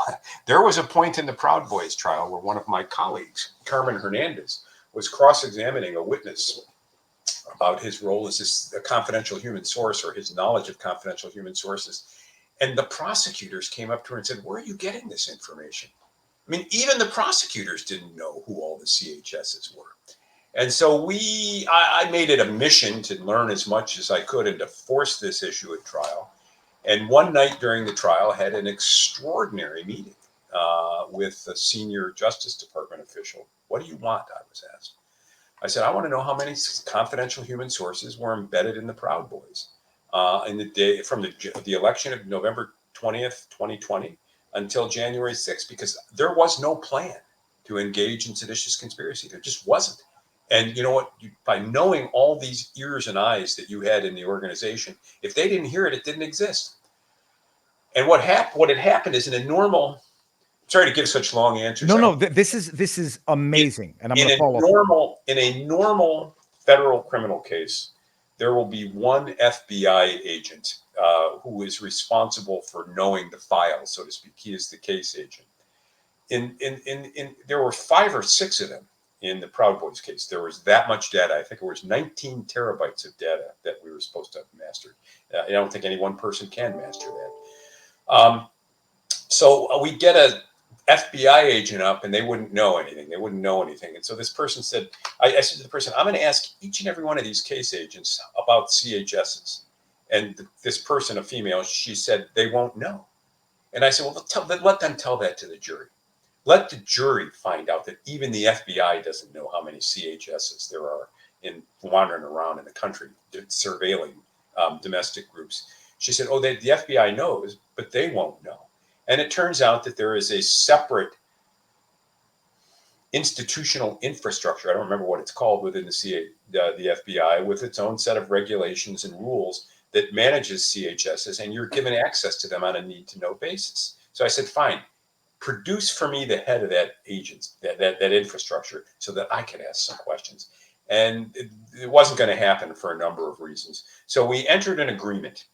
There was a point in the Proud Boys trial where one of my colleagues, Carmen Hernandez, was cross-examining a witness about his role as a confidential human source, or his knowledge of confidential human sources. And the prosecutors came up to her and said, "Where are you getting this information?" I mean, even the prosecutors didn't know who all the CHSs were. And so I made it a mission to learn as much as I could and to force this issue at trial. And one night during the trial, I had an extraordinary meeting with a senior Justice Department official. "What do you want?" I was asked. I said, "I want to know how many confidential human sources were embedded in the Proud Boys in the day from the election of November 20th, 2020 until January 6th, because there was no plan to engage in seditious conspiracy. There just wasn't. And you know what? By knowing all these ears and eyes that you had in the organization, if they didn't hear it, it didn't exist." And what had happened is in a normal, sorry to give such long answers. No, this is amazing. And I'm going to follow. In a normal federal criminal case, there will be one FBI agent who is responsible for knowing the file, so to speak. He is the case agent. There were 5 or 6 of them in the Proud Boys case. There was that much data. I think it was 19 terabytes of data that we were supposed to have mastered. I don't think any one person can master that. So we get a FBI agent up, and they wouldn't know anything. They wouldn't know anything. And so this person said, I said to the person, I'm going to ask each and every one of these case agents about CHSs. And this person, a female, she said, they won't know. And I said, well, let them tell that to the jury. Let the jury find out that even the FBI doesn't know how many CHSs there are in wandering around in the country, surveilling domestic groups. She said, oh, the FBI knows, but they won't know. And it turns out that there is a separate institutional infrastructure, I don't remember what it's called within the FBI, with its own set of regulations and rules that manages CHSs, and you're given access to them on a need-to-know basis. So I said, fine, produce for me the head of that that infrastructure so that I can ask some questions. And it wasn't going to happen for a number of reasons. So we entered an agreement.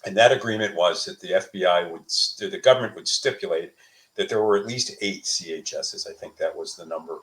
And that agreement was that the government would stipulate that there were at least 8 CHSs. I think that was the number.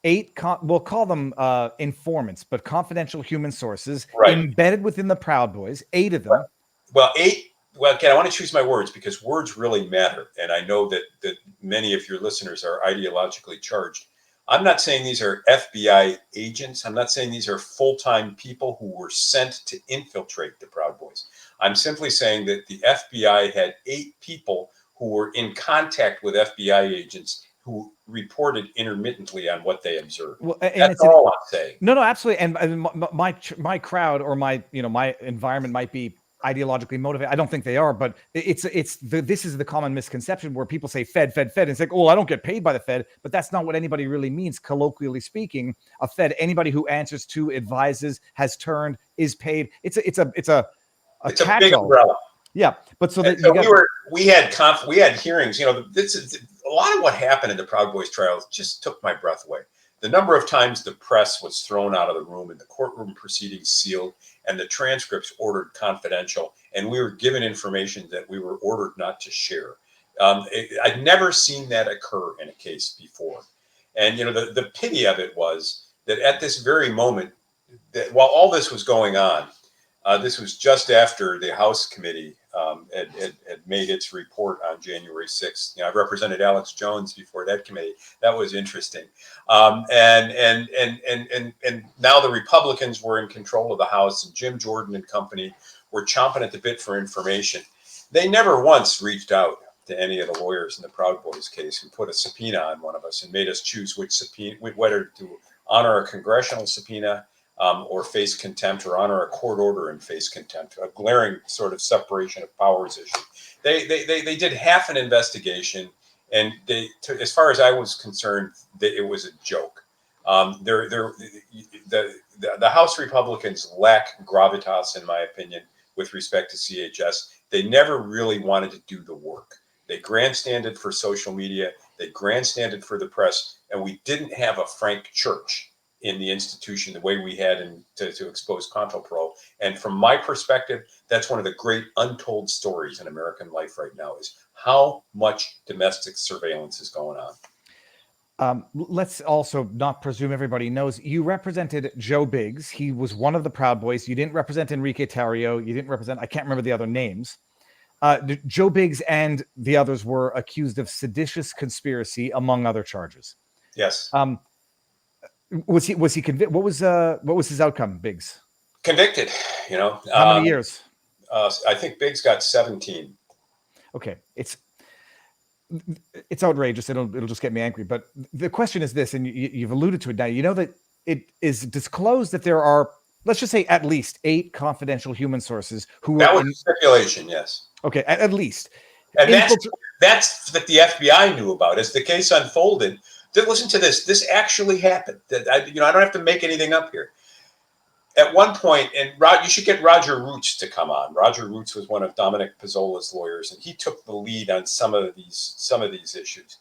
8, we'll call them informants, but confidential human sources embedded within the Proud Boys, 8 of them. Right. Well, 8. Well, again, I want to choose my words because words really matter. And I know that many of your listeners are ideologically charged. I'm not saying these are FBI agents. I'm not saying these are full-time people who were sent to infiltrate the Proud Boys. I'm simply saying that the FBI had 8 people who were in contact with FBI agents who reported intermittently on what they observed. Well, that's all I'm saying. No, absolutely. And my crowd or my environment might be ideologically motivated. I don't think they are, but this is the common misconception where people say Fed, and it's like, oh, I don't get paid by the Fed, but that's not what anybody really means. Colloquially speaking, a Fed, anybody who answers to, advises, has turned, is paid. It's a big umbrella. Yeah, but so that we had hearings. This is a lot of what happened in the Proud Boys trials. Just took my breath away. The number of times the press was thrown out of the room and the courtroom proceedings sealed and the transcripts ordered confidential, and we were given information that we were ordered not to share. I'd never seen that occur in a case before. And the pity of it was that at this very moment, that while all this was going on, this was just after the House committee had made its report on January 6th. I represented Alex Jones before that committee. That was interesting. And now the Republicans were in control of the House, and Jim Jordan and company were chomping at the bit for information. They never once reached out to any of the lawyers in the Proud Boys case and put a subpoena on one of us and made us choose whether to honor a congressional subpoena or face contempt, or honor a court order and face contempt, a glaring sort of separation of powers issue. They did half an investigation, and as far as I was concerned, it was a joke. The House Republicans lack gravitas, in my opinion, with respect to CHS. They never really wanted to do the work. They grandstanded for social media, they grandstanded for the press, and we didn't have a frank church in the institution the way we had to expose ContoPro. And from my perspective, that's one of the great untold stories in American life right now, is how much domestic surveillance is going on. Let's also not presume everybody knows. You represented Joe Biggs. He was one of the Proud Boys. You didn't represent Enrique Tarrio. You didn't represent, I can't remember the other names. Joe Biggs and the others were accused of seditious conspiracy, among other charges. Yes. Was he convicted? What was his outcome, Biggs? Convicted, How many years? I think Biggs got 17. Okay. It's outrageous. It'll just get me angry. But the question is this, and you've alluded to it now. You know that it is disclosed that there are, let's just say, at least 8 confidential human sources who that was stipulation, yes. Okay, at least. And that's that the FBI knew about. As the case unfolded, listen to this. This actually happened. I don't have to make anything up here. At one point, and you should get Roger Roots to come on. Roger Roots was one of Dominic Pizzola's lawyers, and he took the lead on some of these issues.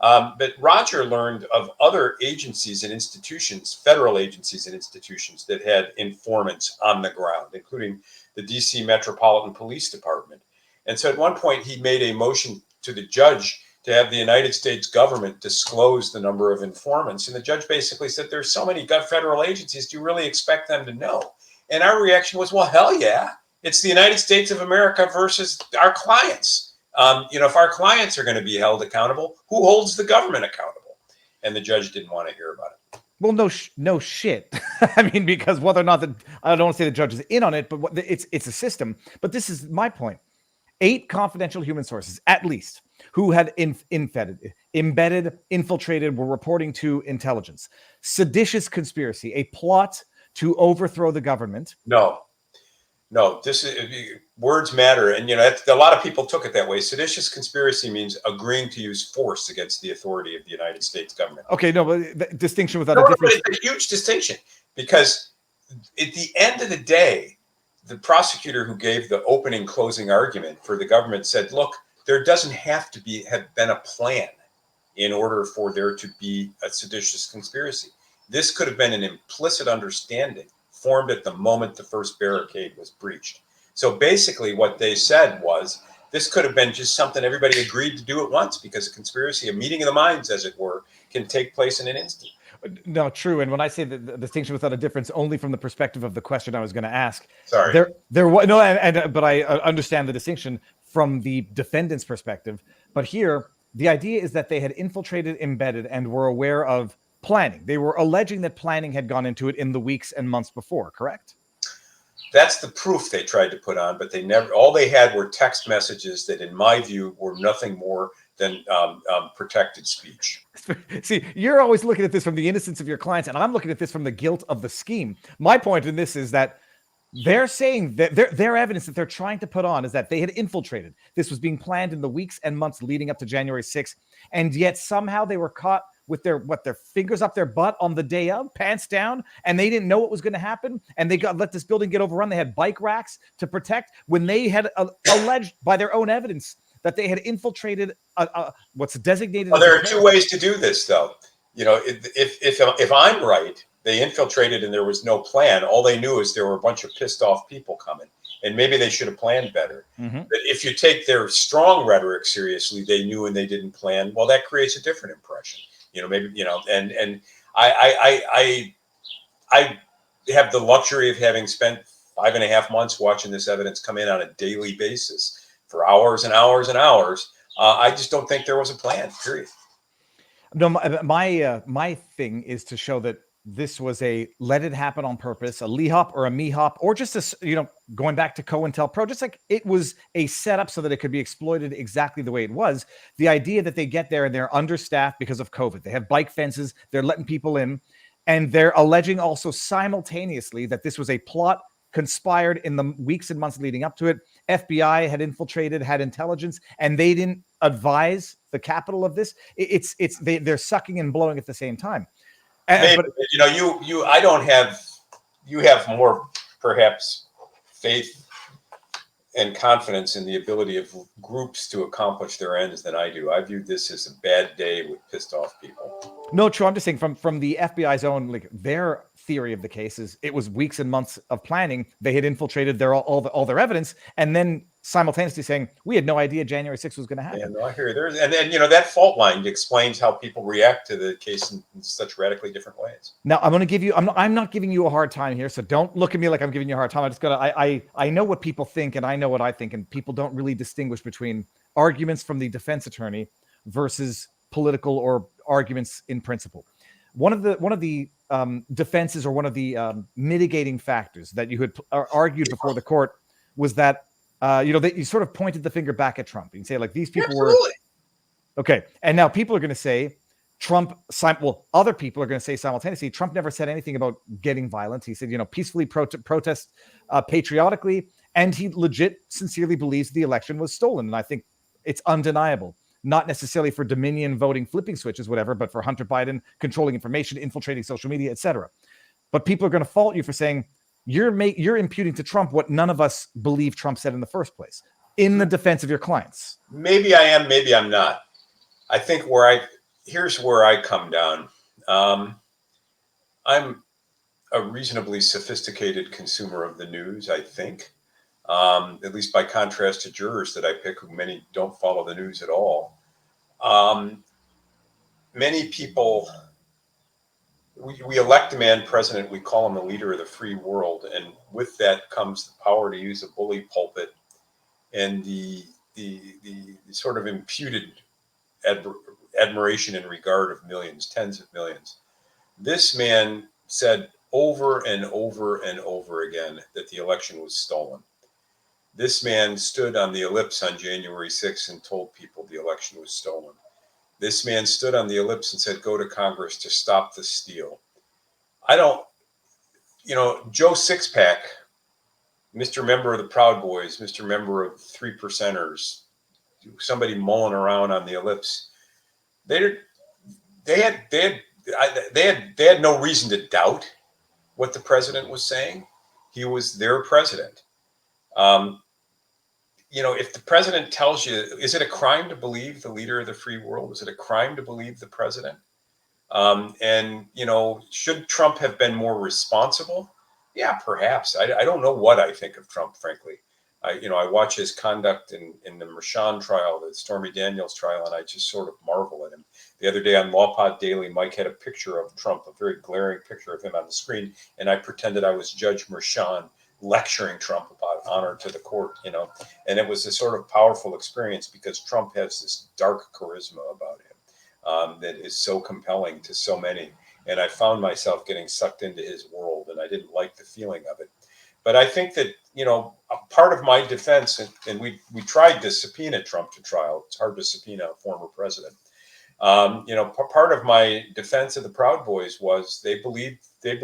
But Roger learned of other agencies and institutions, federal agencies and institutions that had informants on the ground, including the DC Metropolitan Police Department. And so at one point he made a motion to the judge to have the United States government disclose the number of informants. And the judge basically said, there's so many federal agencies, do you really expect them to know? And our reaction was, well, hell yeah. It's the United States of America versus our clients. If our clients are going to be held accountable, who holds the government accountable? And the judge didn't want to hear about it. Well, no shit. I mean, because whether or not I don't want to say the judge is in on it, but it's a system. But this is my point. 8 confidential human sources, at least, who had embedded, infiltrated, were reporting to intelligence. Seditious conspiracy, a plot to overthrow the government. No, this is words matter. And, a lot of people took it that way. Seditious conspiracy means agreeing to use force against the authority of the United States government. Okay, no, but the distinction without a difference. It's a huge distinction because at the end of the day, the prosecutor who gave the opening closing argument for the government said, look, there doesn't have been a plan in order for there to be a seditious conspiracy. This could have been an implicit understanding formed at the moment the first barricade was breached. So basically what they said was this could have been just something everybody agreed to do at once, because a conspiracy, a meeting of the minds, as it were, can take place in an instant. No, true. And when I say the distinction without a difference, only from the perspective of the question I was going to ask. Sorry. There was no, but I understand the distinction from the defendant's perspective. But here, the idea is that they had infiltrated, embedded, and were aware of planning. They were alleging that planning had gone into it in the weeks and months before, correct? That's the proof they tried to put on, but all they had were text messages that, in my view, were nothing more than protected speech. See, you're always looking at this from the innocence of your clients, and I'm looking at this from the guilt of the scheme. My point in this is that they're saying that their evidence that they're trying to put on is that they had infiltrated. This was being planned in the weeks and months leading up to January 6th, and yet somehow they were caught with their fingers up their butt on the day of, pants down, and they didn't know what was going to happen, and they let this building get overrun. They had bike racks to protect when they had alleged by their own evidence that they had infiltrated what's designated. Well, there are 2 ways to do this, though. If I'm right, they infiltrated and there was no plan. All they knew is there were a bunch of pissed off people coming, and maybe they should have planned better. Mm-hmm. But if you take their strong rhetoric seriously, they knew and they didn't plan. Well, that creates a different impression. And I have the luxury of having spent 5.5 months watching this evidence come in on a daily basis for hours and hours and hours. I just don't think there was a plan, period. No, my thing is to show that this was a let it happen on purpose, a Lee hop or a me hop, or just a, going back to COINTELPRO, just like it was a setup so that it could be exploited exactly the way it was. The idea that they get there and they're understaffed because of COVID. They have bike fences. They're letting people in, and they're alleging also simultaneously that this was a plot conspired in the weeks and months leading up to it. FBI had infiltrated, had intelligence, and they didn't advise the capital of this. They're sucking and blowing at the same time. Maybe, you have more perhaps faith and confidence in the ability of groups to accomplish their ends than I do. I view this as a bad day with pissed off people. No, true. I'm just saying from the FBI's own, their theory of the case is it was weeks and months of planning. They had infiltrated all their evidence, and then simultaneously saying we had no idea January 6th was going to happen. Yeah, no, I hear you. And then that fault line explains how people react to the case in such radically different ways. Now I'm going to give you. I'm not giving you a hard time here, so don't look at me like I'm giving you a hard time. I know what people think, and I know what I think, and people don't really distinguish between arguments from the defense attorney versus political or arguments in principle. One of the defenses or one of the mitigating factors that you had argued before the court was that you sort of pointed the finger back at Trump. You can say these people Absolutely. were okay, and now people are going to say Trump. Other people are going to say simultaneously Trump never said anything about getting violent. He said peacefully protest patriotically, and he legit sincerely believes the election was stolen. And I think it's undeniable. Not necessarily for Dominion voting, flipping switches, whatever, but for Hunter Biden controlling information, infiltrating social media, etc. But people are going to fault you for saying you're imputing to Trump what none of us believe Trump said in the first place, in the defense of your clients. Maybe I am, maybe I'm not. I think where here's where I come down. I'm a reasonably sophisticated consumer of the news, I think, at least by contrast to jurors that I pick, who many don't follow the news at all. Many people, we elect a man president, we call him the leader of the free world, and with that comes the power to use a bully pulpit and the sort of imputed admiration and regard of millions, tens of millions. This man said over and over and over again that the election was stolen. This man stood on the ellipse on January 6th and told people the election was stolen. This man stood on the ellipse and said, go to Congress to stop the steal. I don't, Joe Sixpack, Mr. Member of the Proud Boys, Mr. Member of 3%ers, somebody mulling around on the ellipse, they had no reason to doubt what the president was saying. He was their president. If the president tells you, is it a crime to believe the leader of the free world? Is it a crime to believe the president? Should Trump have been more responsible? Yeah, perhaps. I don't know what I think of Trump, frankly. I watch his conduct in the Mershon trial, the Stormy Daniels trial, and I just sort of marvel at him. The other day on Lawpod Daily, Mike had a picture of Trump, a very glaring picture of him on the screen, and I pretended I was Judge Mershon lecturing Trump about honor to the court, and it was a sort of powerful experience because Trump has this dark charisma about him that is so compelling to so many. And I found myself getting sucked into his world, and I didn't like the feeling of it. But I think that, a part of my defense, and we tried to subpoena Trump to trial. It's hard to subpoena a former president. Part of my defense of the Proud Boys was they believe the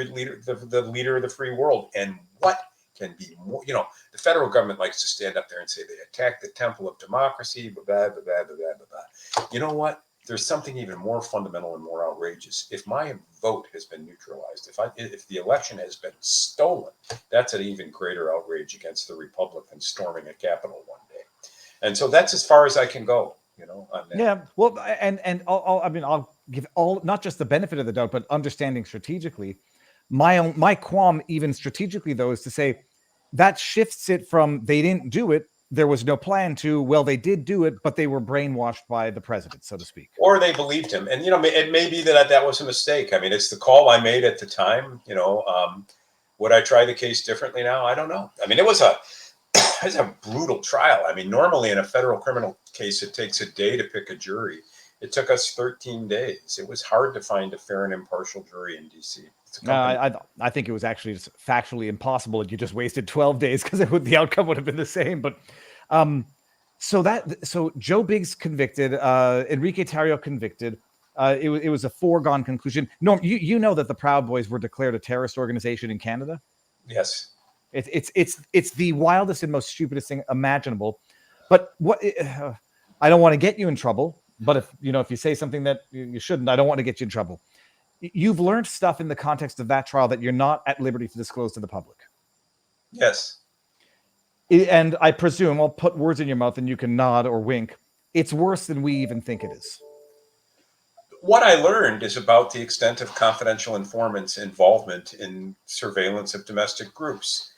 leader of the free world. And what can be more, the federal government likes to stand up there and say they attacked the temple of democracy, blah, blah, blah, blah, blah, blah, blah. You know what? There's something even more fundamental and more outrageous. If my vote has been neutralized, if the election has been stolen, that's an even greater outrage against the Republicans storming a Capitol one day. And so that's as far as I can go, on that. Yeah, well, and I'll give all, not just the benefit of the doubt, but understanding strategically. My qualm, even strategically, though, is to say that shifts it from they didn't do it, there was no plan to, well, they did do it, but they were brainwashed by the president, so to speak. Or they believed him. And, it may be that was a mistake. I mean, it's the call I made at the time. Would I try the case differently now? I don't know. I mean, it was a brutal trial. I mean, normally in a federal criminal case, it takes a day to pick a jury. It took us 13 days. It was hard to find a fair and impartial jury in D.C. I think it was actually just factually impossible that you just wasted 12 days because the outcome would have been the same. But so Joe Biggs convicted, Enrique Tarrio convicted. It was a foregone conclusion. Norm, you know that the Proud Boys were declared a terrorist organization in Canada? Yes. It's the wildest and most stupidest thing imaginable. But what I don't want to get you in trouble. But if you say something that you shouldn't, I don't want to get you in trouble. You've learned stuff in the context of that trial that you're not at liberty to disclose to the public. Yes. And I presume, I'll put words in your mouth and you can nod or wink, it's worse than we even think it is. What I learned is about the extent of confidential informants' involvement in surveillance of domestic groups.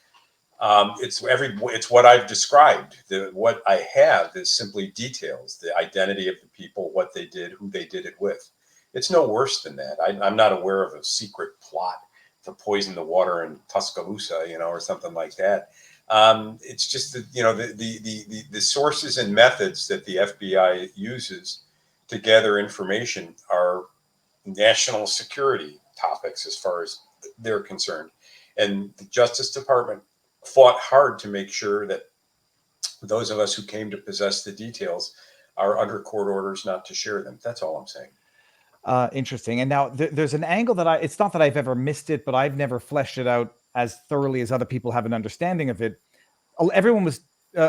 It's what I've described. What I have is simply details, the identity of the people, what they did, who they did it with. It's no worse than that. I'm not aware of a secret plot to poison the water in Tuscaloosa, or something like that. It's just that, the sources and methods that the FBI uses to gather information are national security topics as far as they're concerned. And the Justice Department fought hard to make sure that those of us who came to possess the details are under court orders not to share them. That's all I'm saying. Interesting. And now there's an angle that it's not that I've ever missed it, but I've never fleshed it out as thoroughly as other people have an understanding of it. A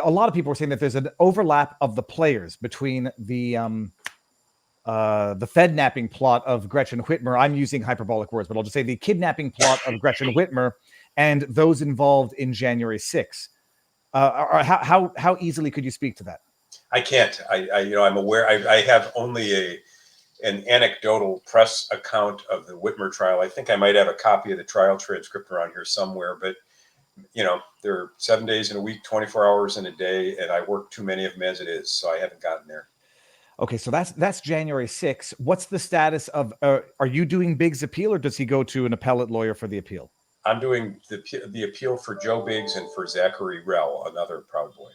lot of people were saying that there's an overlap of the players between the Fednapping plot of Gretchen Whitmer. I'm using hyperbolic words, but I'll just say the kidnapping plot of Gretchen Whitmer and those involved in January 6th. How easily could you speak to that? I can't. I'm aware. I have only an anecdotal press account of the Whitmer trial. I think I might have a copy of the trial transcript around here somewhere, but there are 7 days in a week, 24 hours in a day, and I work too many of them as it is, so I haven't gotten there. Okay, so that's January 6th. What's the status of? Are you doing Biggs' appeal, or does he go to an appellate lawyer for the appeal? I'm doing the appeal for Joe Biggs and for Zachary Rell, another Proud Boy.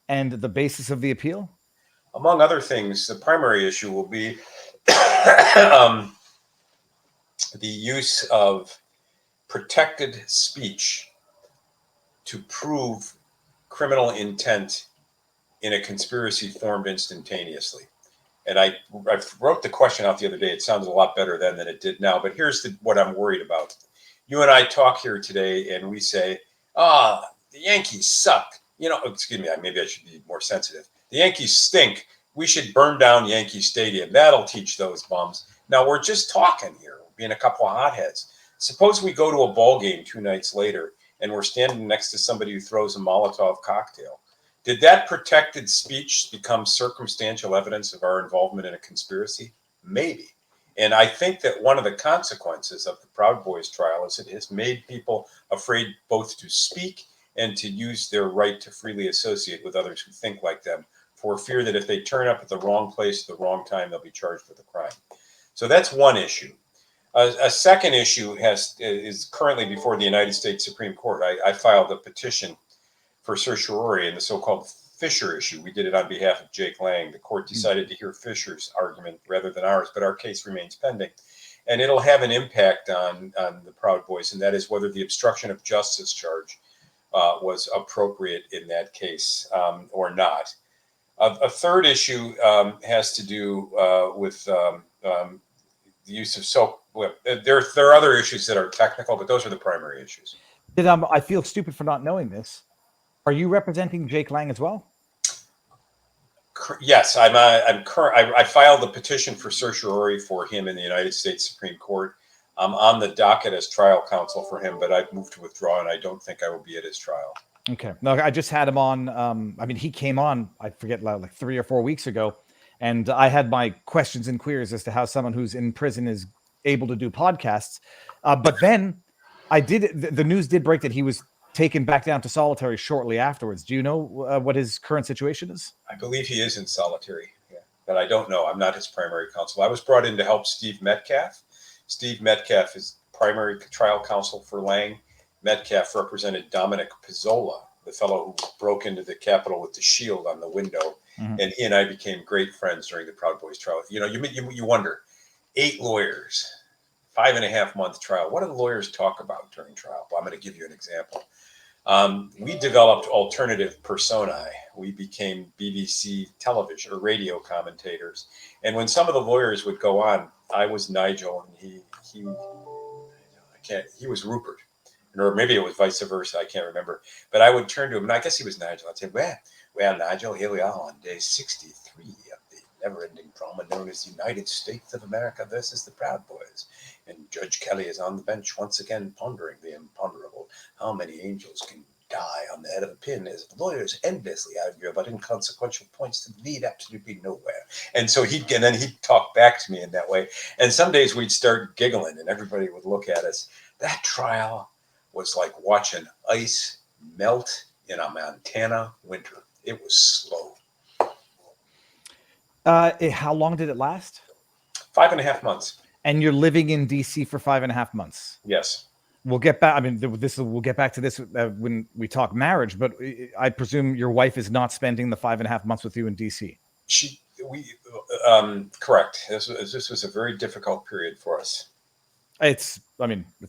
And the basis of the appeal? Among other things, the primary issue will be the use of protected speech to prove criminal intent in a conspiracy formed instantaneously. And I wrote the question out the other day. It sounds a lot better then than it did now. But here's what I'm worried about. You and I talk here today and we say, the Yankees suck. Excuse me, maybe I should be more sensitive. The Yankees stink. We should burn down Yankee Stadium. That'll teach those bums. Now, we're just talking here, being a couple of hotheads. Suppose we go to a ball game 2 nights later and we're standing next to somebody who throws a Molotov cocktail. Did that protected speech become circumstantial evidence of our involvement in a conspiracy? Maybe. And I think that one of the consequences of the Proud Boys trial is it has made people afraid both to speak and to use their right to freely associate with others who think like them, for fear that if they turn up at the wrong place at the wrong time, they'll be charged with a crime. So that's one issue. A second issue is currently before the United States Supreme Court. I filed a petition for certiorari in the so-called Fisher issue. We did it on behalf of Jake Lang. The court decided to hear Fisher's argument rather than ours, but our case remains pending. And it'll have an impact on the Proud Boys, and that is whether the obstruction of justice charge was appropriate in that case or not. A third issue has to do with the use of soap. There are other issues that are technical, but those are the primary issues. I feel stupid for not knowing this. Are you representing Jake Lang as well? Yes, I'm current. I filed a petition for certiorari for him in the United States Supreme Court. I'm on the docket as trial counsel for him, but I've moved to withdraw, and I don't think I will be at his trial. Okay. No, I just had him on. He came on, I forget, like 3 or 4 weeks ago, and I had my questions and queries as to how someone who's in prison is able to do podcasts. But then the news did break that he was taken back down to solitary shortly afterwards. Do you know what his current situation is? I believe he is in solitary, but I don't know. I'm not his primary counsel. I was brought in to help Steve Metcalf. Steve Metcalf is primary trial counsel for Lang. Metcalf represented Dominic Pizzola, the fellow who broke into the Capitol with the shield on the window. Mm-hmm. And he and I became great friends during the Proud Boys trial. You wonder, 8 lawyers, 5.5-month trial. What do the lawyers talk about during trial? Well, I'm going to give you an example. We developed alternative personae. We became BBC television or radio commentators. And when some of the lawyers would go on, I was Nigel and he was Rupert. Or maybe it was vice versa. I can't remember. But I would turn to him, and I guess he was Nigel. I'd say, well, Nigel, here we are on day 63 of the never-ending drama known as the United States of America versus the Proud Boys. And Judge Kelly is on the bench once again pondering the imponderable. How many angels can die on the head of a pin as lawyers endlessly argue about inconsequential points that lead absolutely nowhere. And so he'd talk back to me in that way. And some days we'd start giggling and everybody would look at us. That trial was like watching ice melt in a Montana winter. It was slow. How long did it last? 5.5 months. And you're living in DC for 5.5 months. Yes. We'll get back. We'll get back to this when we talk marriage. But I presume your wife is not spending the 5.5 months with you in DC. Correct. This was a very difficult period for us. It's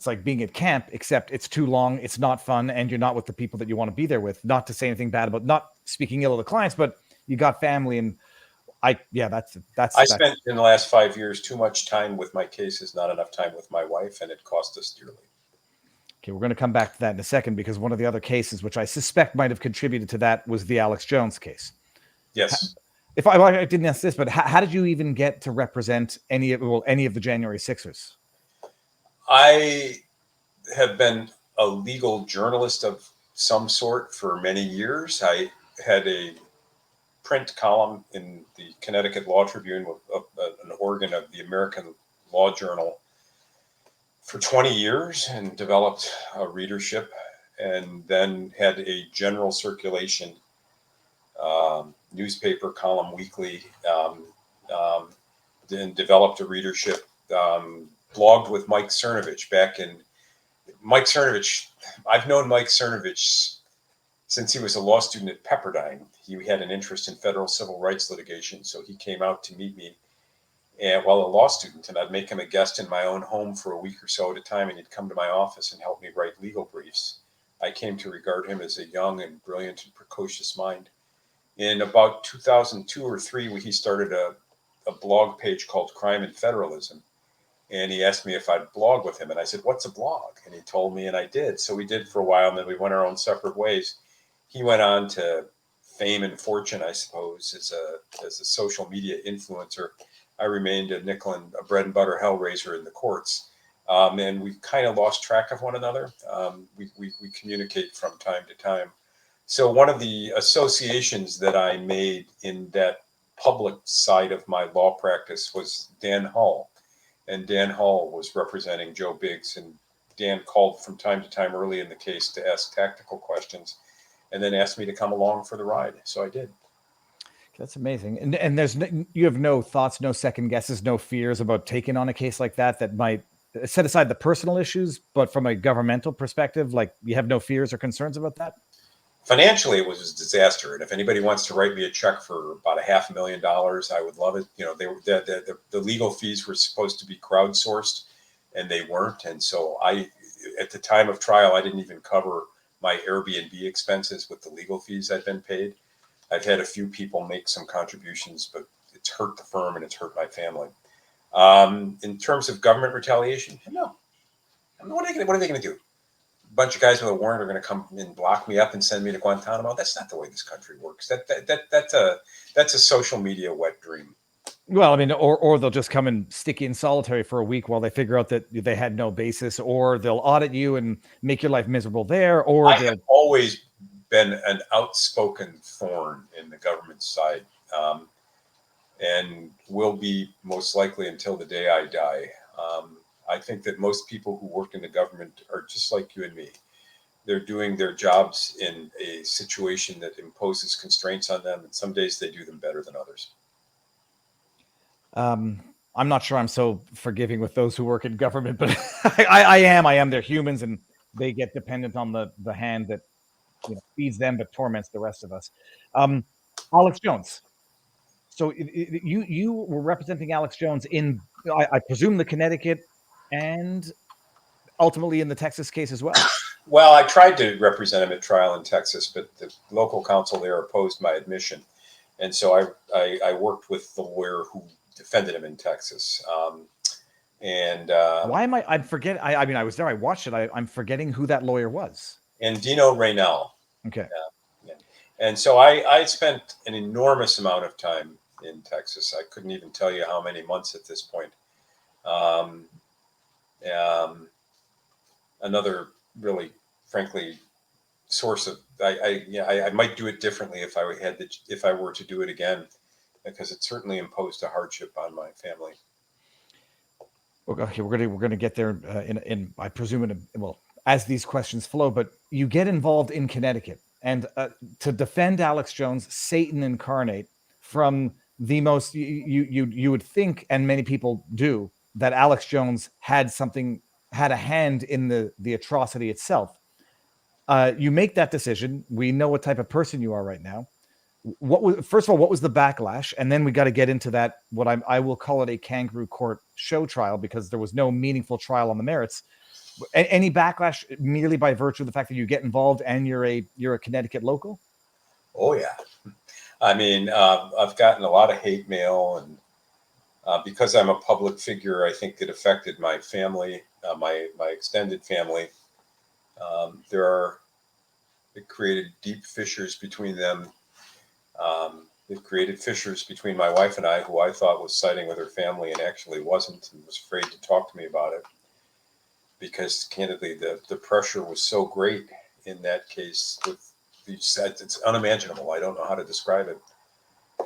like being at camp, except it's too long, it's not fun, and you're not with the people that you want to be there with. Not to say anything bad about, not speaking ill of the clients, but you got family, and I spent in the last 5 years too much time with my cases, not enough time with my wife, and it cost us dearly. Okay, we're going to come back to that in a second, because one of the other cases, which I suspect might have contributed to that, was the Alex Jones case. Yes. If I didn't ask this, but how did you even get to represent any of the January 6'ers? I have been a legal journalist of some sort for many years. I had a print column in the Connecticut Law Tribune, an organ of the American Law Journal, for 20 years and developed a readership, and then had a general circulation newspaper column weekly, then developed a readership, blogged with Mike Cernovich back in Mike Cernovich. I've known Mike Cernovich since he was a law student at Pepperdine. He had an interest in federal civil rights litigation, so he came out to meet me and while a law student, and I'd make him a guest in my own home for a week or so at a time, and he'd come to my office and help me write legal briefs. I came to regard him as a young and brilliant and precocious mind. In about 2002 or 3, he started a blog page called Crime and Federalism. And he asked me if I'd blog with him. And I said, "What's a blog?" And he told me, and I did. So we did for a while, and then we went our own separate ways. He went on to fame and fortune, I suppose, as a social media influencer. I remained a nickel and a bread and butter hellraiser in the courts. And we kind of lost track of one another. We communicate from time to time. So one of the associations that I made in that public side of my law practice was Dan Hull. And Dan Hull was representing Joe Biggs. And Dan called from time to time early in the case to ask tactical questions and then asked me to come along for the ride. So I did. That's amazing. And there's you have no thoughts, no second guesses, no fears about taking on a case like that might set aside the personal issues, but from a governmental perspective, like you have no fears or concerns about that? Financially, it was a disaster. And if anybody wants to write me a check for about $500,000, I would love it. You know, the legal fees were supposed to be crowdsourced, and they weren't. And so at the time of trial, I didn't even cover my Airbnb expenses with the legal fees I'd been paid. I've had a few people make some contributions, but it's hurt the firm and it's hurt my family. In terms of government retaliation, no. I mean, what are they going to do? A bunch of guys with a warrant are going to come and block me up and send me to Guantanamo? That's not the way this country works. That's a social media wet dream. Well, I mean, or they'll just come and stick you in solitary for a week while they figure out that they had no basis, or they'll audit you and make your life miserable there, or I have always been an outspoken thorn in the government side, and will be most likely until the day I die. I think that most people who work in the government are just like you and me. They're doing their jobs in a situation that imposes constraints on them, and some days they do them better than others. I'm not sure I'm so forgiving with those who work in government, but I am. They're humans, and they get dependent on the hand that feeds them but torments the rest of us. Alex Jones. So you were representing Alex Jones in, I presume, the Connecticut and ultimately in the Texas case as well. Well, I tried to represent him at trial in Texas, but the local counsel there opposed my admission. And so I worked with the lawyer who defended him in Texas. Why am I'm forgetting? I mean, I was there. I watched it. I'm forgetting who that lawyer was. And Dino Raynell. Okay. Yeah. And so I spent an enormous amount of time in Texas. I couldn't even tell you how many months at this point. Another really, frankly, source of I might do it differently if I were to do it again, because it certainly imposed a hardship on my family. Okay, we're gonna get there in I presume as these questions flow. But you get involved in Connecticut and to defend Alex Jones, Satan incarnate, from the most you would think, and many people do, that Alex Jones had a hand in the atrocity itself. You make that decision. We know what type of person you are right now. First of all, what was the backlash? And then we got to get into that, I will call it a kangaroo court show trial, because there was no meaningful trial on the merits. Any backlash merely by virtue of the fact that you get involved and you're a Connecticut local? Oh yeah. I mean, I've gotten a lot of hate mail, and because I'm a public figure, I think it affected my family, my extended family. It created deep fissures between them. It created fissures between my wife and I, who I thought was siding with her family and actually wasn't, and was afraid to talk to me about it, because candidly, the pressure was so great in that case. It's unimaginable. I don't know how to describe it.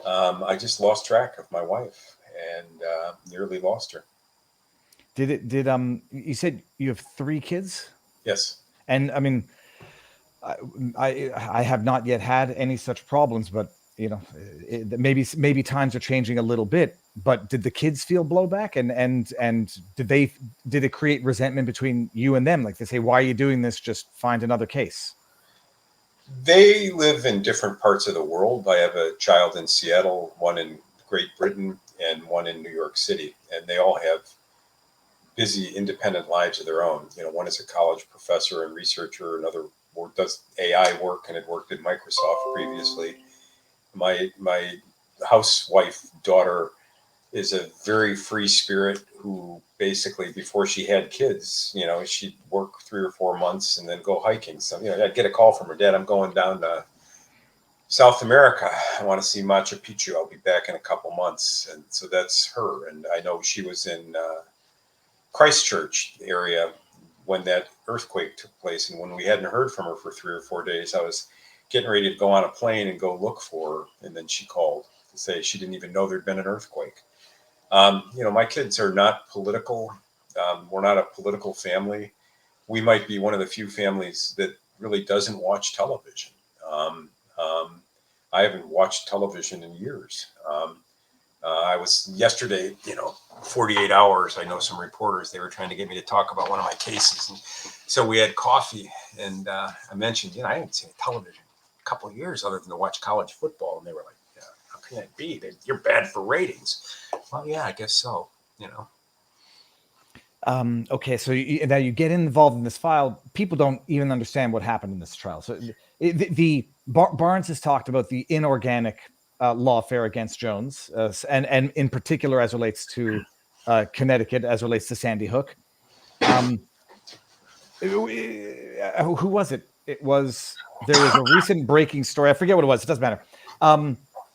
I just lost track of my wife and nearly lost her. You said you have 3 kids? Yes. And I mean, I have not yet had any such problems, but you know, maybe times are changing a little bit. But did the kids feel blowback, and did it create resentment between you and them? Like they say, "Why are you doing this? Just find another case." They live in different parts of the world. I have a child in Seattle, one in Great Britain, and one in New York City, and they all have busy, independent lives of their own. You know, one is a college professor and researcher, another does AI work and had worked at Microsoft previously. My housewife daughter is a very free spirit who basically, before she had kids, you know, she'd work 3 or 4 months and then go hiking. So, you know, I'd get a call from her dad, I'm going down to South America. I want to see Machu Picchu. I'll be back in a couple months. And so that's her. And I know she was in Christchurch area when that earthquake took place. And when we hadn't heard from her for 3 or 4 days, I was getting ready to go on a plane and go look for her. And then she called to say she didn't even know there'd been an earthquake. You know, my kids are not political. We're not a political family. We might be one of the few families that really doesn't watch television. I haven't watched television in years. I was yesterday, you know, 48 hours. I know some reporters, they were trying to get me to talk about one of my cases. And so we had coffee and I mentioned, you know, I haven't seen television in a couple of years other than to watch college football. And they were like, yeah, how can that be? You're bad for ratings. Well, yeah, I guess so, you know. Okay, so now you get involved in this file. People don't even understand what happened in this trial. So Barnes has talked about the inorganic lawfare against Jones, and in particular as relates to Connecticut, as relates to Sandy Hook. Who was it? There was a recent breaking story. I forget what it was. It doesn't matter.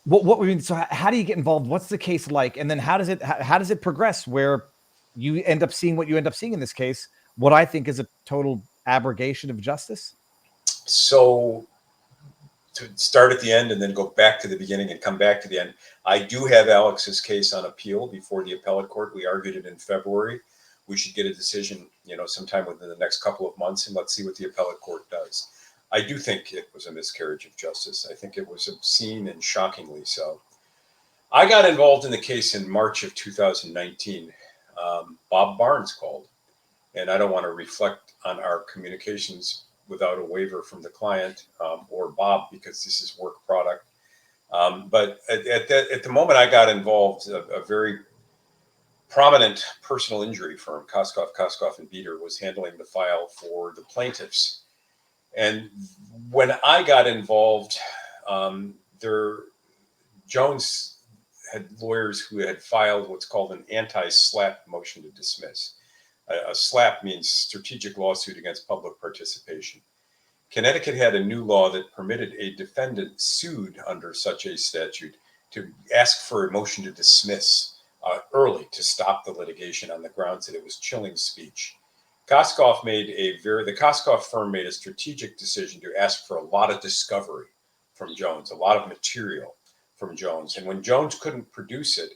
What we mean? So how do you get involved? What's the case like? And then how does it progress? Where you end up seeing what you end up seeing in this case? What I think is a total abrogation of justice. So to start at the end and then go back to the beginning and come back to the end. I do have Alex's case on appeal before the appellate court. We argued it in February. We should get a decision, you know, sometime within the next couple of months, and let's see what the appellate court does. I do think it was a miscarriage of justice. I think it was obscene and shockingly so. I got involved in the case in March of 2019. Bob Barnes called, and I don't want to reflect on our communications without a waiver from the client or Bob, because this is work product. But at the moment I got involved, a very prominent personal injury firm, Koskoff and Beater, was handling the file for the plaintiffs. And when I got involved, Jones had lawyers who had filed what's called an anti-SLAPP motion to dismiss. A SLAPP means strategic lawsuit against public participation. Connecticut had a new law that permitted a defendant sued under such a statute to ask for a motion to dismiss early to stop the litigation on the grounds that it was chilling speech. The Koskoff firm made a strategic decision to ask for a lot of discovery from Jones, a lot of material from Jones. And when Jones couldn't produce it,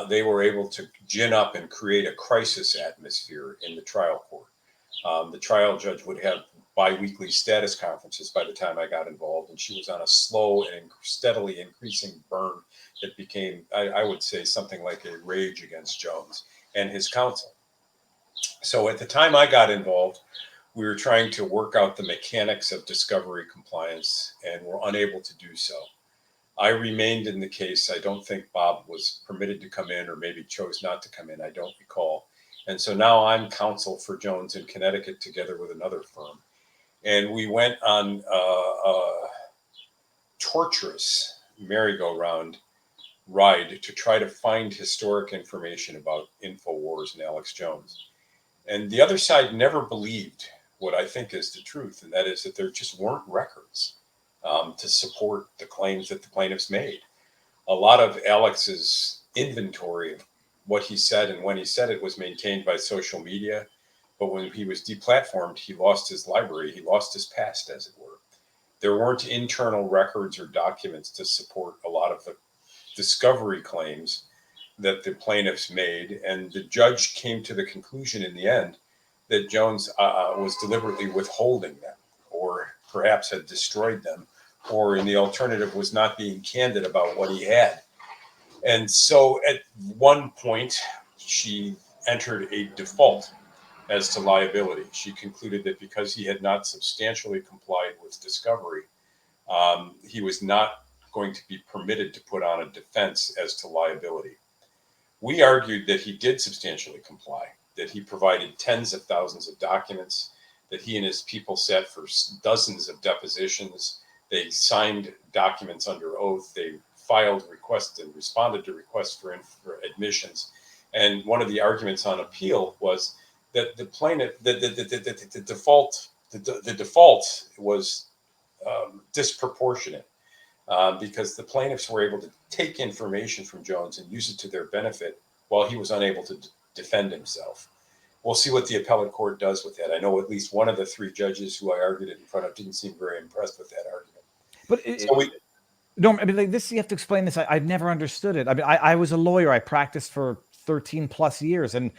they were able to gin up and create a crisis atmosphere in the trial court. The trial judge would have bi-weekly status conferences by the time I got involved, and she was on a slow and steadily increasing burn that became, I would say, something like a rage against Jones and his counsel. So at the time I got involved, we were trying to work out the mechanics of discovery compliance and were unable to do so. I remained in the case. I don't think Bob was permitted to come in, or maybe chose not to come in. I don't recall. And so now I'm counsel for Jones in Connecticut together with another firm. And we went on a torturous merry-go-round ride to try to find historic information about InfoWars and Alex Jones. And the other side never believed what I think is the truth, and that is that there just weren't records to support the claims that the plaintiffs made. A lot of Alex's inventory of what he said and when he said it was maintained by social media. But when he was deplatformed, he lost his library. He lost his past, as it were. There weren't internal records or documents to support a lot of the discovery claims that the plaintiffs made, and the judge came to the conclusion in the end that Jones was deliberately withholding them, or perhaps had destroyed them, or in the alternative was not being candid about what he had. And so at one point, she entered a default as to liability. She concluded that because he had not substantially complied with discovery, he was not going to be permitted to put on a defense as to liability. We argued that he did substantially comply, that he provided tens of thousands of documents, that he and his people sat for dozens of depositions. They signed documents under oath. They filed requests and responded to requests for admissions. And one of the arguments on appeal was that the plaintiff, the default was disproportionate. Because the plaintiffs were able to take information from Jones and use it to their benefit while he was unable to defend himself. We'll see what the appellate court does with that. I know at least one of the three judges who I argued it in front of didn't seem very impressed with that argument. But no, I mean, like this, you have to explain this. I've never understood it. I mean, I was a lawyer. I practiced for 13 plus years. And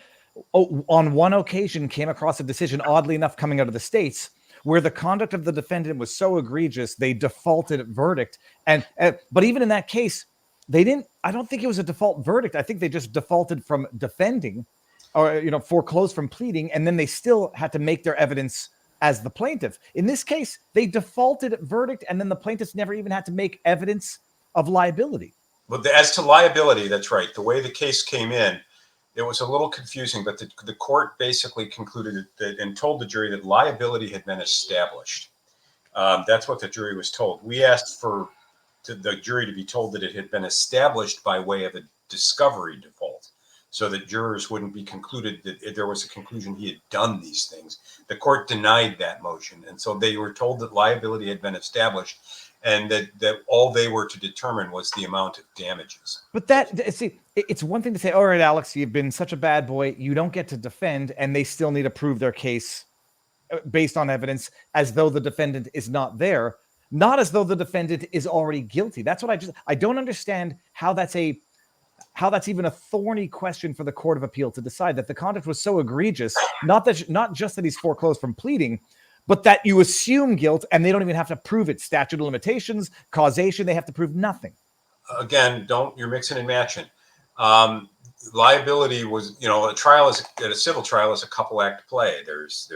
on one occasion came across a decision, oddly enough, coming out of the States, where the conduct of the defendant was so egregious, they defaulted verdict. But even in that case, they didn't, I don't think it was a default verdict. I think they just defaulted from defending, or, foreclosed from pleading. And then they still had to make their evidence as the plaintiff. In this case, they defaulted verdict, and then the plaintiffs never even had to make evidence of liability. But as to liability, that's right. The way the case came in, it was a little confusing, but the court basically concluded that, and told the jury that liability had been established. That's what the jury was told. We asked for the jury to be told that it had been established by way of a discovery default, so that jurors wouldn't be concluded that there was a conclusion he had done these things. The court denied that motion, and so they were told that liability had been established, and that all they were to determine was the amount of damages. But it's one thing to say, all right, Alex, you've been such a bad boy, you don't get to defend, and they still need to prove their case based on evidence as though the defendant is not there, not as though the defendant is already guilty. That's what I don't understand how that's even a thorny question for the Court of Appeal to decide, that the conduct was so egregious, not just that he's foreclosed from pleading, but that you assume guilt and they don't even have to prove it. Statute of limitations, causation, they have to prove nothing. Again, you're mixing and matching. Liability was, a civil trial is a couple act play. There's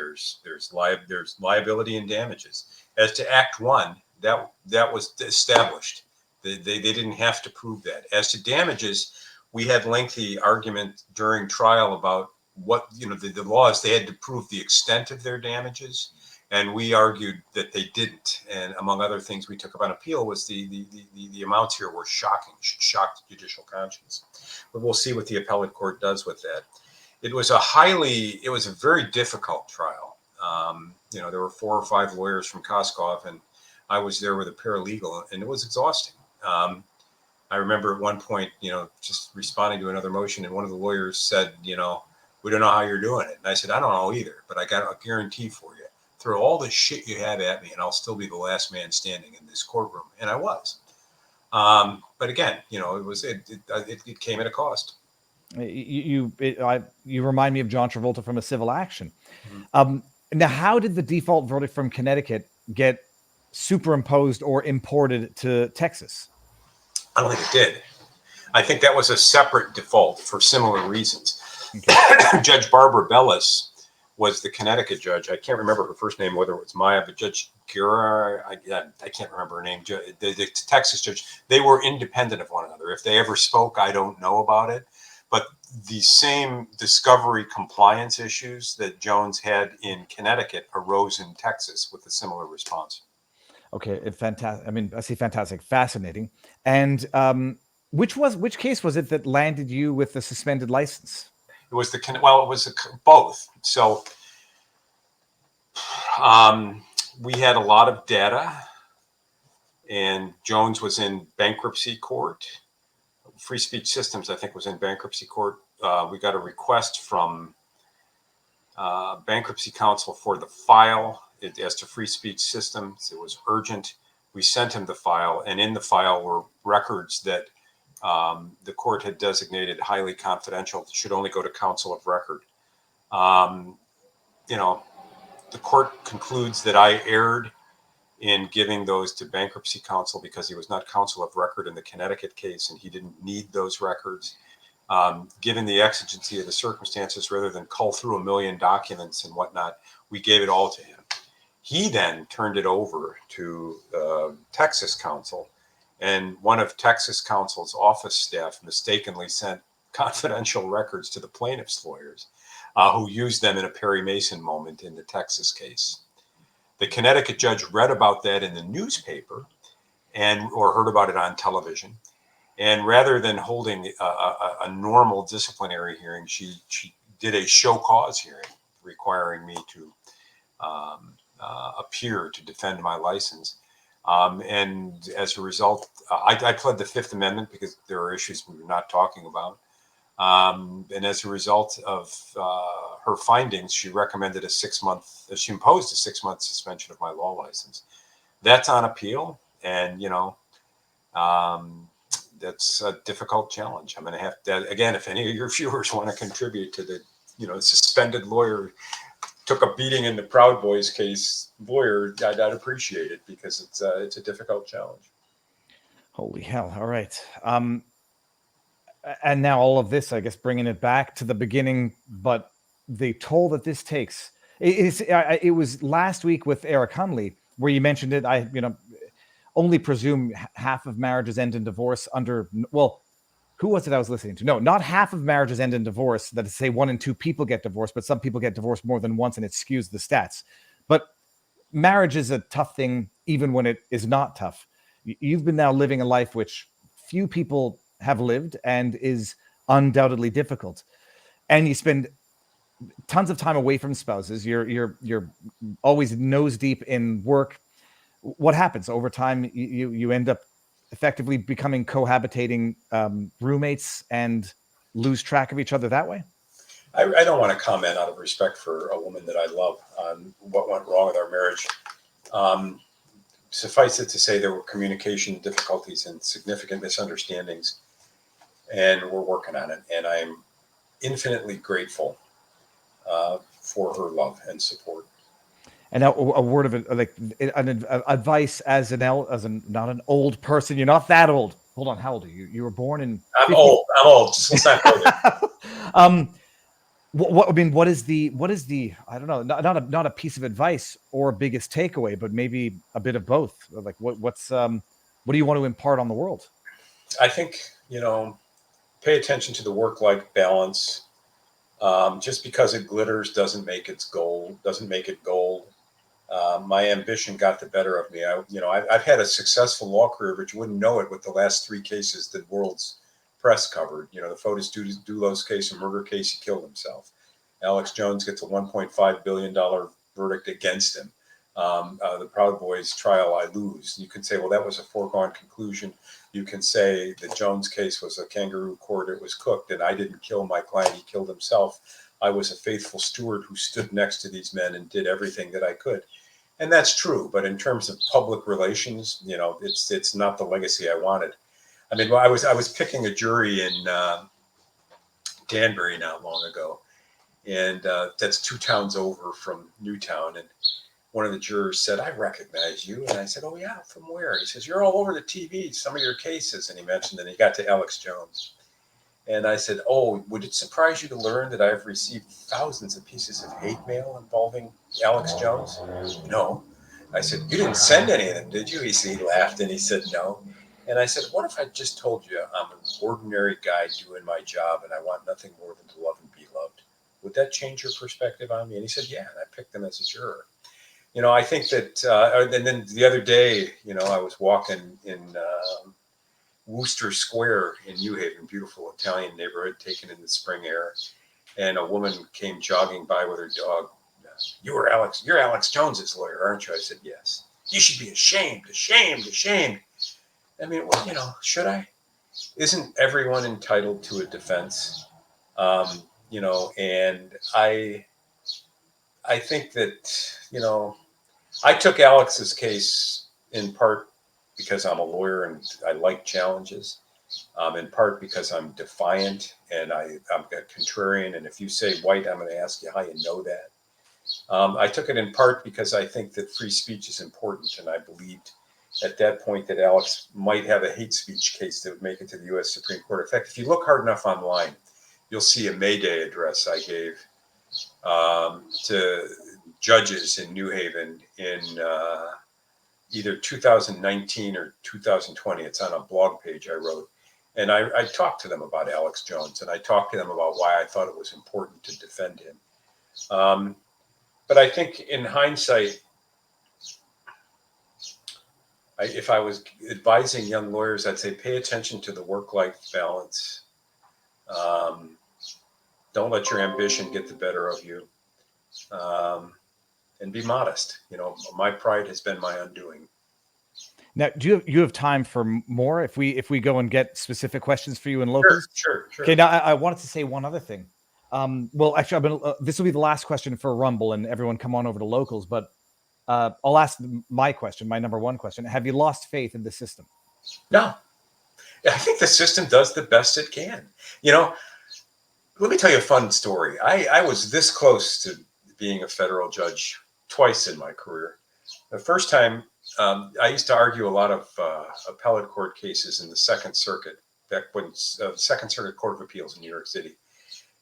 liability and damages. As to Act 1, that was established. They didn't have to prove that. As to damages, we had lengthy argument during trial about what, the laws, they had to prove the extent of their damages. And we argued that they didn't. And among other things we took up on appeal was the amounts here were shocking, shocked judicial conscience. But we'll see what the appellate court does with that. It was a very difficult trial. There were 4 or 5 lawyers from Koskov, and I was there with a paralegal, and it was exhausting. I remember at one point, just responding to another motion, and one of the lawyers said, we don't know how you're doing it. And I said, I don't know either, but I got a guarantee for you. Throw all the shit you have at me, and I'll still be the last man standing in this courtroom. And I was. But again, it came at a cost. You remind me of John Travolta from A Civil Action. Mm-hmm. Now, how did the default verdict from Connecticut get superimposed or imported to Texas? I don't think it did. I think that was a separate default for similar reasons. Okay. Judge Barbara Bellis was the Connecticut judge. I can't remember her first name, whether it was Maya, but Judge Gura, I can't remember her name. The Texas judge, they were independent of one another. If they ever spoke, I don't know about it. But the same discovery compliance issues that Jones had in Connecticut arose in Texas with a similar response. Okay, fantastic. I mean, I see fantastic, fascinating. And which case was it that landed you with the suspended license? It was both. So we had a lot of data, and Jones was in bankruptcy court. Free Speech Systems, I think, was in bankruptcy court. We got a request from bankruptcy counsel for the file as to Free Speech Systems. It was urgent. We sent him the file, and in the file were records that the court had designated highly confidential, should only go to counsel of record. You know, the court concludes that I erred in giving those to bankruptcy counsel because he was not counsel of record in the Connecticut case and he didn't need those records. Given the exigency of the circumstances, rather than cull through 1 million documents and whatnot, we gave it all to him. He then turned it over to Texas counsel, and one of Texas counsel's office staff mistakenly sent confidential records to the plaintiff's lawyers, who used them in a Perry Mason moment in the Texas case. The Connecticut judge read about that in the newspaper or heard about it on television. And rather than holding a normal disciplinary hearing, she did a show cause hearing requiring me to appear to defend my license. And as a result, I pled the Fifth Amendment because there are issues we were not talking about. And as a result of her findings, she recommended she imposed a 6-month suspension of my law license. That's on appeal. And, you know, that's a difficult challenge. I'm going to have to, again, if any of your viewers want to contribute to the, you know, suspended lawyer took a beating in the Proud Boys case lawyer, I'd appreciate it because it's a difficult challenge. Holy hell. All right. And now all of this, I guess, bringing it back to the beginning, but the toll that this takes. It was last week with Eric Hunley where you mentioned it. I, you know, only presume half of marriages end in divorce under, well, who was it I was listening to? No, not half of marriages end in divorce. That is, say 1 in 2 people get divorced, but some people get divorced more than once and it skews the stats. But marriage is a tough thing, even when it is not tough. You've been now living a life which few people have lived and is undoubtedly difficult. And you spend tons of time away from spouses. You're always nose deep in work. What happens over time? You end up effectively becoming cohabitating roommates and lose track of each other that way? I don't want to comment out of respect for a woman that I love on what went wrong with our marriage. Suffice it to say there were communication difficulties and significant misunderstandings, and we're working on it. And I'm infinitely grateful for her love and support. And now a word of advice as not an old person. You're not that old. Hold on, how old are you? You were born in. I'm old. Just let's not go there. What is the I don't know, not a piece of advice or biggest takeaway, but maybe a bit of both. Like what do you want to impart on the world? I think, you know, pay attention to the work-life balance. Just because it glitters doesn't make it gold. My ambition got the better of me. I've had a successful law career, but you wouldn't know it with the last 3 cases the world's press covered. You know, the Fotis Dulos case, a murder case, he killed himself. Alex Jones gets a $1.5 billion verdict against him. The Proud Boys trial, I lose. You can say, well, that was a foregone conclusion. You can say the Jones case was a kangaroo court. It was cooked, and I didn't kill my client. He killed himself. I was a faithful steward who stood next to these men and did everything that I could. And that's true. But in terms of public relations, you know, it's not the legacy I wanted. I mean, I was picking a jury in Danbury not long ago, and that's 2 towns over from Newtown. And one of the jurors said, "I recognize you." And I said, "Oh yeah, from where?" He says, "You're all over the TV, some of your cases." And he mentioned, and he got to Alex Jones. And I said, "Oh, would it surprise you to learn that I've received thousands of pieces of hate mail involving Alex Jones?" "No." I said, "You didn't send any of them, did you?" He laughed and he said, "No." And I said, "What if I just told you I'm an ordinary guy doing my job and I want nothing more than to love and be loved? Would that change your perspective on me?" And he said, "Yeah." And I picked him as a juror. You know, I think that, and then the other day, you know, I was walking in Wooster Square in New Haven, beautiful Italian neighborhood, taken in the spring air. And a woman came jogging by with her dog. You're Alex Jones's lawyer, aren't you?" I said, "Yes." "You should be ashamed. I mean, well, you know, should I? Isn't everyone entitled to a defense? You know, and I think that, you know, I took Alex's case in part because I'm a lawyer and I like challenges. in part because I'm defiant and I'm a contrarian. And if you say white, I'm going to ask you how you know that. I took it in part because I think that free speech is important, and I believed at that point that Alex might have a hate speech case that would make it to the U.S. Supreme Court. In fact, if you look hard enough online, you'll see a May Day address I gave to judges in New Haven in either 2019 or 2020. It's on a blog page I wrote. And I talked to them about Alex Jones, and I talked to them about why I thought it was important to defend him. But I think in hindsight, if I was advising young lawyers, I'd say pay attention to the work-life balance. Don't let your ambition get the better of you, and be modest. You know, my pride has been my undoing. Now, do you have time for more? If we go and get specific questions for you in locals? Sure. Okay. Now, I wanted to say one other thing. Well, actually, this will be the last question for Rumble, and everyone come on over to locals. But I'll ask my question, my number one question. Have you lost faith in the system? No. I think the system does the best it can. You know, let me tell you a fun story. I was this close to being a federal judge twice in my career. The first time, I used to argue a lot of appellate court cases in the Second Circuit, back when Second Circuit Court of Appeals in New York City,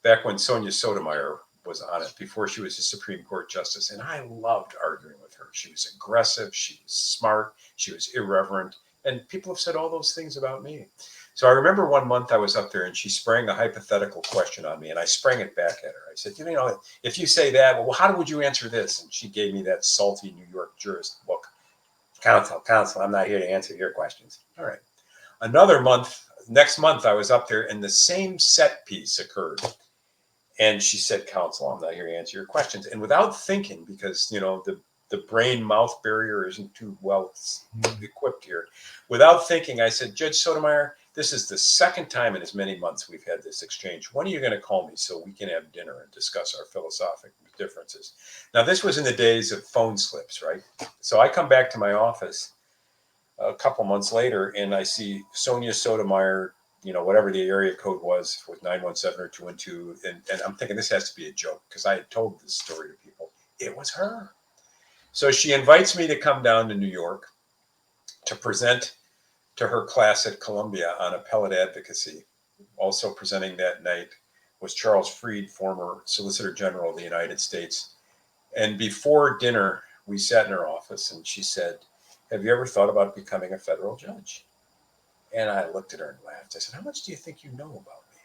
back when Sonia Sotomayor was on it, before she was a Supreme Court justice. And I loved arguing with her. She was aggressive, she was smart, she was irreverent. And people have said all those things about me. So I remember one month I was up there and she sprang a hypothetical question on me, and I sprang it back at her. I said, you know, if you say that, well, how would you answer this? And she gave me that salty New York jurist look. Counsel, I'm not here to answer your questions. All right. Next month, I was up there and the same set piece occurred. And she said, counsel, I'm not here to answer your questions. And without thinking, because, you know, the brain-mouth barrier isn't too well equipped here. Without thinking, I said, Judge Sotomayor, this is the second time in as many months we've had this exchange. When are you going to call me so we can have dinner and discuss our philosophical differences? Now, this was in the days of phone slips, right? So I come back to my office a couple months later, and I see Sonia Sotomayor, you know, whatever the area code was with 917 or 212. And I'm thinking this has to be a joke because I had told this story to people. It was her. So she invites me to come down to New York to present to her class at Columbia on appellate advocacy. Also presenting that night was Charles Freed, former Solicitor General of the United States. And before dinner, we sat in her office and she said, have you ever thought about becoming a federal judge? And I looked at her and laughed. I said, how much do you think you know about me?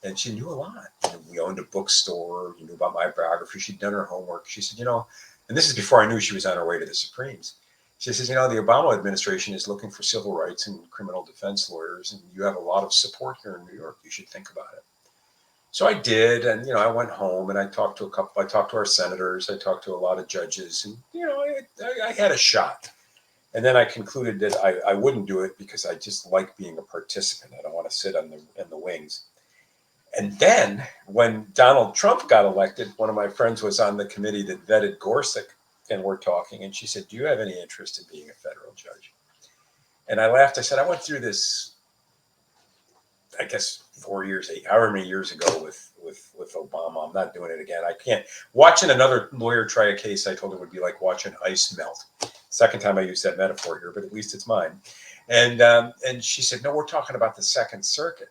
And she knew a lot. We owned a bookstore. You knew about my biography. She'd done her homework. She said, you know, and this is before I knew she was on her way to the Supremes. She says, you know, the Obama administration is looking for civil rights and criminal defense lawyers, and you have a lot of support here in New York. You should think about it. So I did, and, you know, I went home and I talked to our senators, I talked to a lot of judges, and, you know, I had a shot. And then I concluded that I wouldn't do it because I just like being a participant. I don't want to sit in the wings. And then when Donald Trump got elected, one of my friends was on the committee that vetted Gorsuch, and we're talking, and she said, do you have any interest in being a federal judge? And I laughed. I said, I went through this, I guess, 4 years, however many years ago with Obama. I'm not doing it again. I can't. Watching another lawyer try a case, I told him, would be like watching ice melt. Second time I used that metaphor here, but at least it's mine. And she said, no, we're talking about the Second Circuit.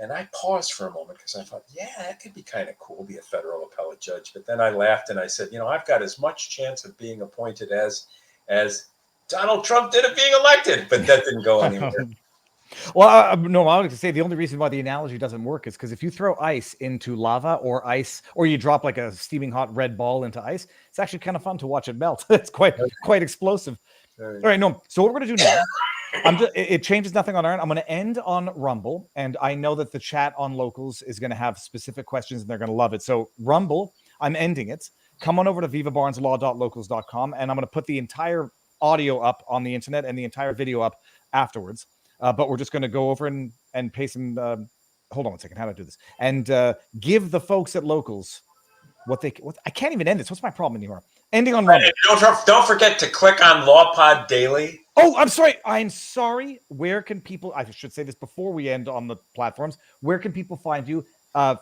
And I paused for a moment because I thought, yeah, that could be kind of cool, be a federal appellate judge. But then I laughed and I said, you know, I've got as much chance of being appointed as Donald Trump did of being elected. But that didn't go anywhere. Well, no, I was going to say the only reason why the analogy doesn't work is because if you throw ice into lava or you drop like a steaming hot red ball into ice, it's actually kind of fun to watch it melt. It's quite explosive. All right, no. So what we're going to do now, it changes nothing on our end. I'm going to end on Rumble, and I know that the chat on locals is going to have specific questions, and they're going to love it. So Rumble, I'm ending it. Come on over to vivabarneslaw.locals.com, and I'm going to put the entire audio up on the internet and the entire video up afterwards. But we're just going to go over and pay some. Hold on a second. How do I do this? And give the folks at locals what I can't even end this. What's my problem anymore? Ending on Rumble. Don't forget to click on LawPod Daily. Oh, I'm sorry. I'm sorry. Where can people, I should say this before we end on the platforms, where can people find you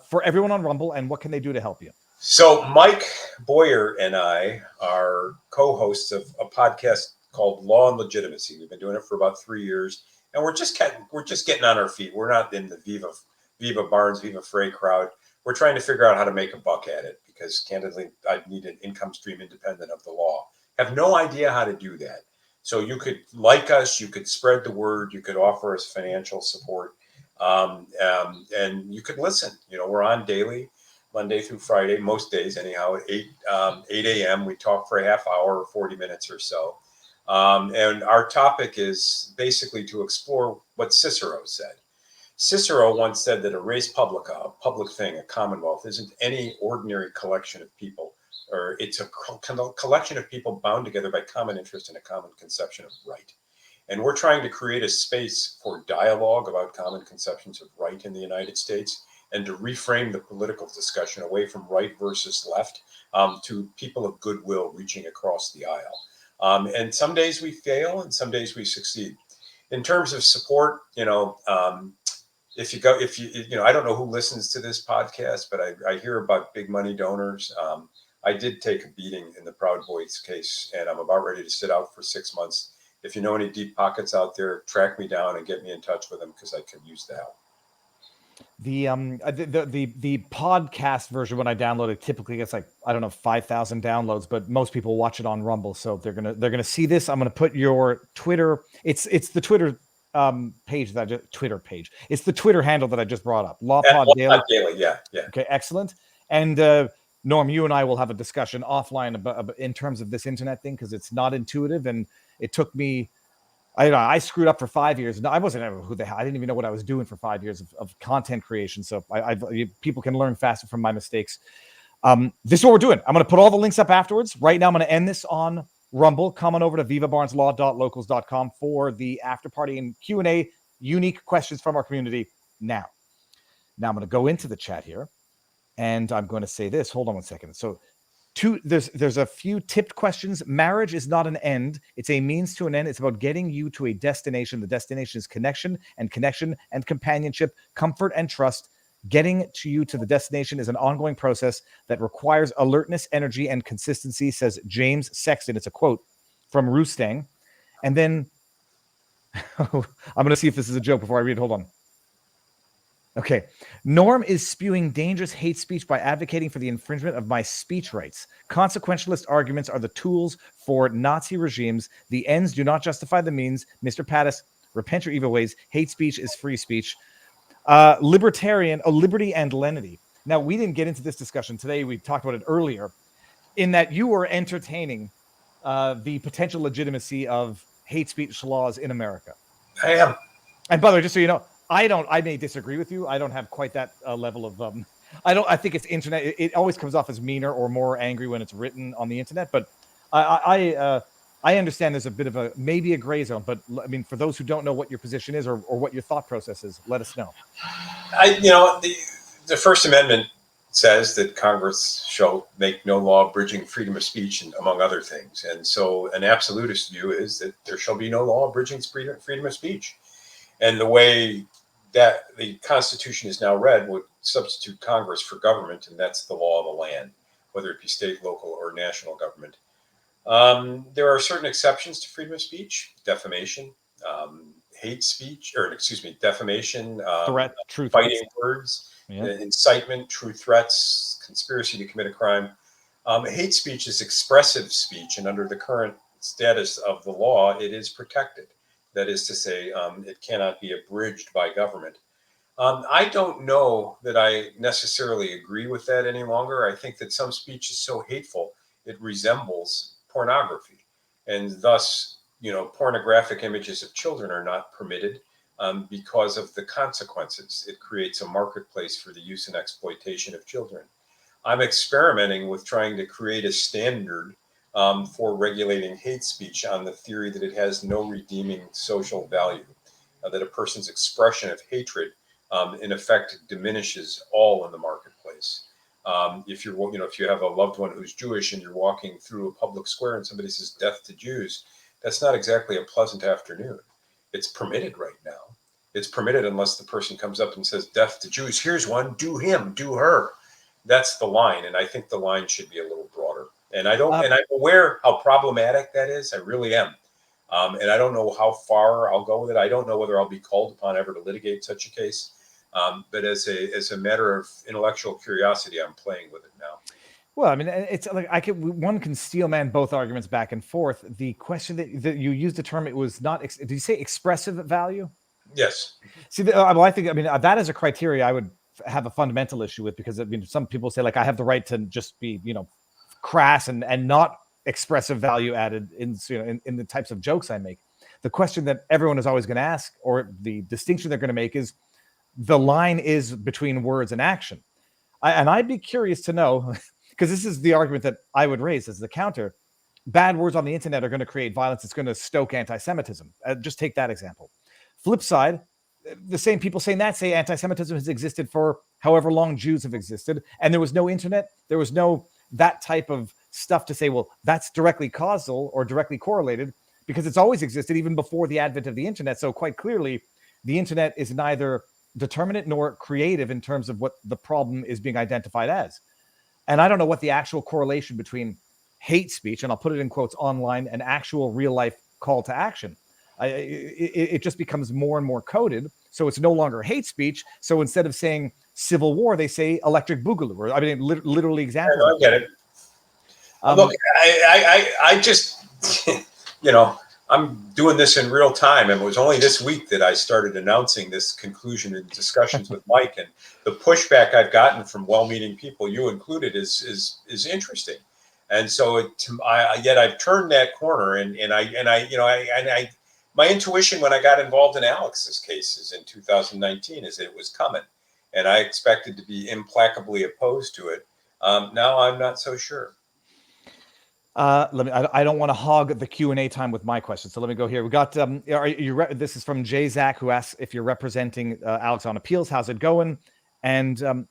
for everyone on Rumble, and what can they do to help you? So Mike Boyer and I are co-hosts of a podcast called Law and Legitimacy. We've been doing it for about 3 years, and we're just getting on our feet. We're not in the Viva Barnes, Viva Frey crowd. We're trying to figure out how to make a buck at it because, candidly, I need an income stream independent of the law. Have no idea how to do that. So you could like us, you could spread the word, you could offer us financial support, and you could listen. You know, we're on daily. Monday through Friday, most days anyhow, at 8 a.m. We talk for a half hour or 40 minutes or so. And our topic is basically to explore what Cicero said. Cicero once said that a res publica, a public thing, a commonwealth, isn't any ordinary collection of people, or it's a collection of people bound together by common interest and a common conception of right. And we're trying to create a space for dialogue about common conceptions of right in the United States, and to reframe the political discussion away from right versus left to people of goodwill reaching across the aisle. And some days we fail and some days we succeed. In terms of support, if you I don't know who listens to this podcast, but I hear about big money donors. I did take a beating in the Proud Boys case, and I'm about ready to sit out for 6 months. If you know any deep pockets out there, track me down and get me in touch with them because I could use the help. The podcast version, when I download it, typically gets like, I don't know, 5,000 downloads, but most people watch it on Rumble, so they're gonna see this. I'm gonna put your Twitter. It's the Twitter page that it's the Twitter handle that I just brought up. Lawpod Daily. Yeah. Okay, excellent. And Norm, you and I will have a discussion offline about in terms of this internet thing, because it's not intuitive, and it took me. I screwed up for 5 years. I wasn't ever I didn't even know what I was doing for 5 years of content creation. So people can learn faster from my mistakes. This is what we're doing. I'm going to put all the links up afterwards. Right now, I'm going to end this on Rumble. Come on over to vivabarneslaw.locals.com for the after party and Q&A, unique questions from our community now. Now I'm going to go into the chat here, and I'm going to say this. Hold on one second. So there's a few tipped questions. Marriage is not an end. It's a means to an end. It's about getting you to a destination. The destination is connection and companionship, comfort and trust. Getting to you to the destination is an ongoing process that requires alertness, energy, and consistency, says James Sexton. It's a quote from Roostang. And then I'm going to see if this is a joke before I read it. Hold on. Okay. Norm is spewing dangerous hate speech by advocating for the infringement of my speech rights. Consequentialist arguments are the tools for Nazi regimes. The ends do not justify the means. Mr. Pattis, repent your evil ways. Hate speech is free speech. Liberty and lenity. Now, we didn't get into this discussion today. We talked about it earlier, in that you were entertaining the potential legitimacy of hate speech laws in America. I am. And by the way, just so you know, I may disagree with you. I don't have quite that level of, I think it's internet. It always comes off as meaner or more angry when it's written on the internet. But I understand there's a bit of maybe a gray zone. But I mean, for those who don't know what your position is or what your thought process is, let us know. The First Amendment says that Congress shall make no law abridging freedom of speech, and among other things. And so an absolutist view is that there shall be no law abridging freedom of speech. And the way that the Constitution is now read would substitute Congress for government, and that's the law of the land, whether it be state, local, or national government. There are certain exceptions to freedom of speech: defamation, hate speech, defamation, threat, true fighting threats. words, incitement, true threats, conspiracy to commit a crime. Hate speech is expressive speech, and under the current status of the law, it is protected. That is to say, it cannot be abridged by government. I don't know that I necessarily agree with that any longer. I think that some speech is so hateful, it resembles pornography. And thus, pornographic images of children are not permitted because of the consequences. It creates a marketplace for the use and exploitation of children. I'm experimenting with trying to create a standard for regulating hate speech on the theory that it has no redeeming social value, that a person's expression of hatred in effect diminishes all in the marketplace. If you have a loved one who's Jewish and you're walking through a public square and somebody says "death to Jews," that's not exactly a pleasant afternoon. It's permitted right now. It's permitted unless the person comes up and says, "Death to Jews, here's one, do him, do her." That's the line. And I think the line should be a little broader. And and I'm aware how problematic that is. I really am. And I don't know how far I'll go with it. I don't know whether I'll be called upon ever to litigate such a case. But as a matter of intellectual curiosity, I'm playing with it now. Well, I mean, it's like one can steel man both arguments back and forth. The question that you used the term, it was not. Did you say expressive value? Yes. See, well, I think that is a criteria I would have a fundamental issue with, because I mean, some people say like I have the right to just be crass and not expressive value added in in the types of jokes I make. The question that everyone is always going to ask, or the distinction they're going to make, is the line is between words and action. And I'd be curious to know, because this is the argument that I would raise as the counter. Bad words on the internet are going to create violence. It's going to stoke anti-Semitism. Just take that example. Flip side, the same people saying that say anti-Semitism has existed for however long Jews have existed, and there was no internet, there was no that type of stuff to say, well, that's directly causal or directly correlated, because it's always existed even before the advent of the internet. So quite clearly, the internet is neither determinate nor creative in terms of what the problem is being identified as. And I don't know what the actual correlation between hate speech, and I'll put it in quotes, online, and actual real life call to action. It just becomes more and more coded. So it's no longer hate speech. So instead of saying civil war, they say electric boogaloo. Or, I mean, literally examples. I get it. Look, I just, I'm doing this in real time. And it was only this week that I started announcing this conclusion in discussions with Mike. And the pushback I've gotten from well-meaning people, you included, is interesting. And so yet I've turned that corner, and my intuition when I got involved in Alex's cases in 2019 is that it was coming, and I expected to be implacably opposed to it. Now I'm not so sure. I don't want to hog the Q&A time with my question, so let me go here. We got this is from Jay Zach, who asks if you're representing Alex on appeals. How's it going? And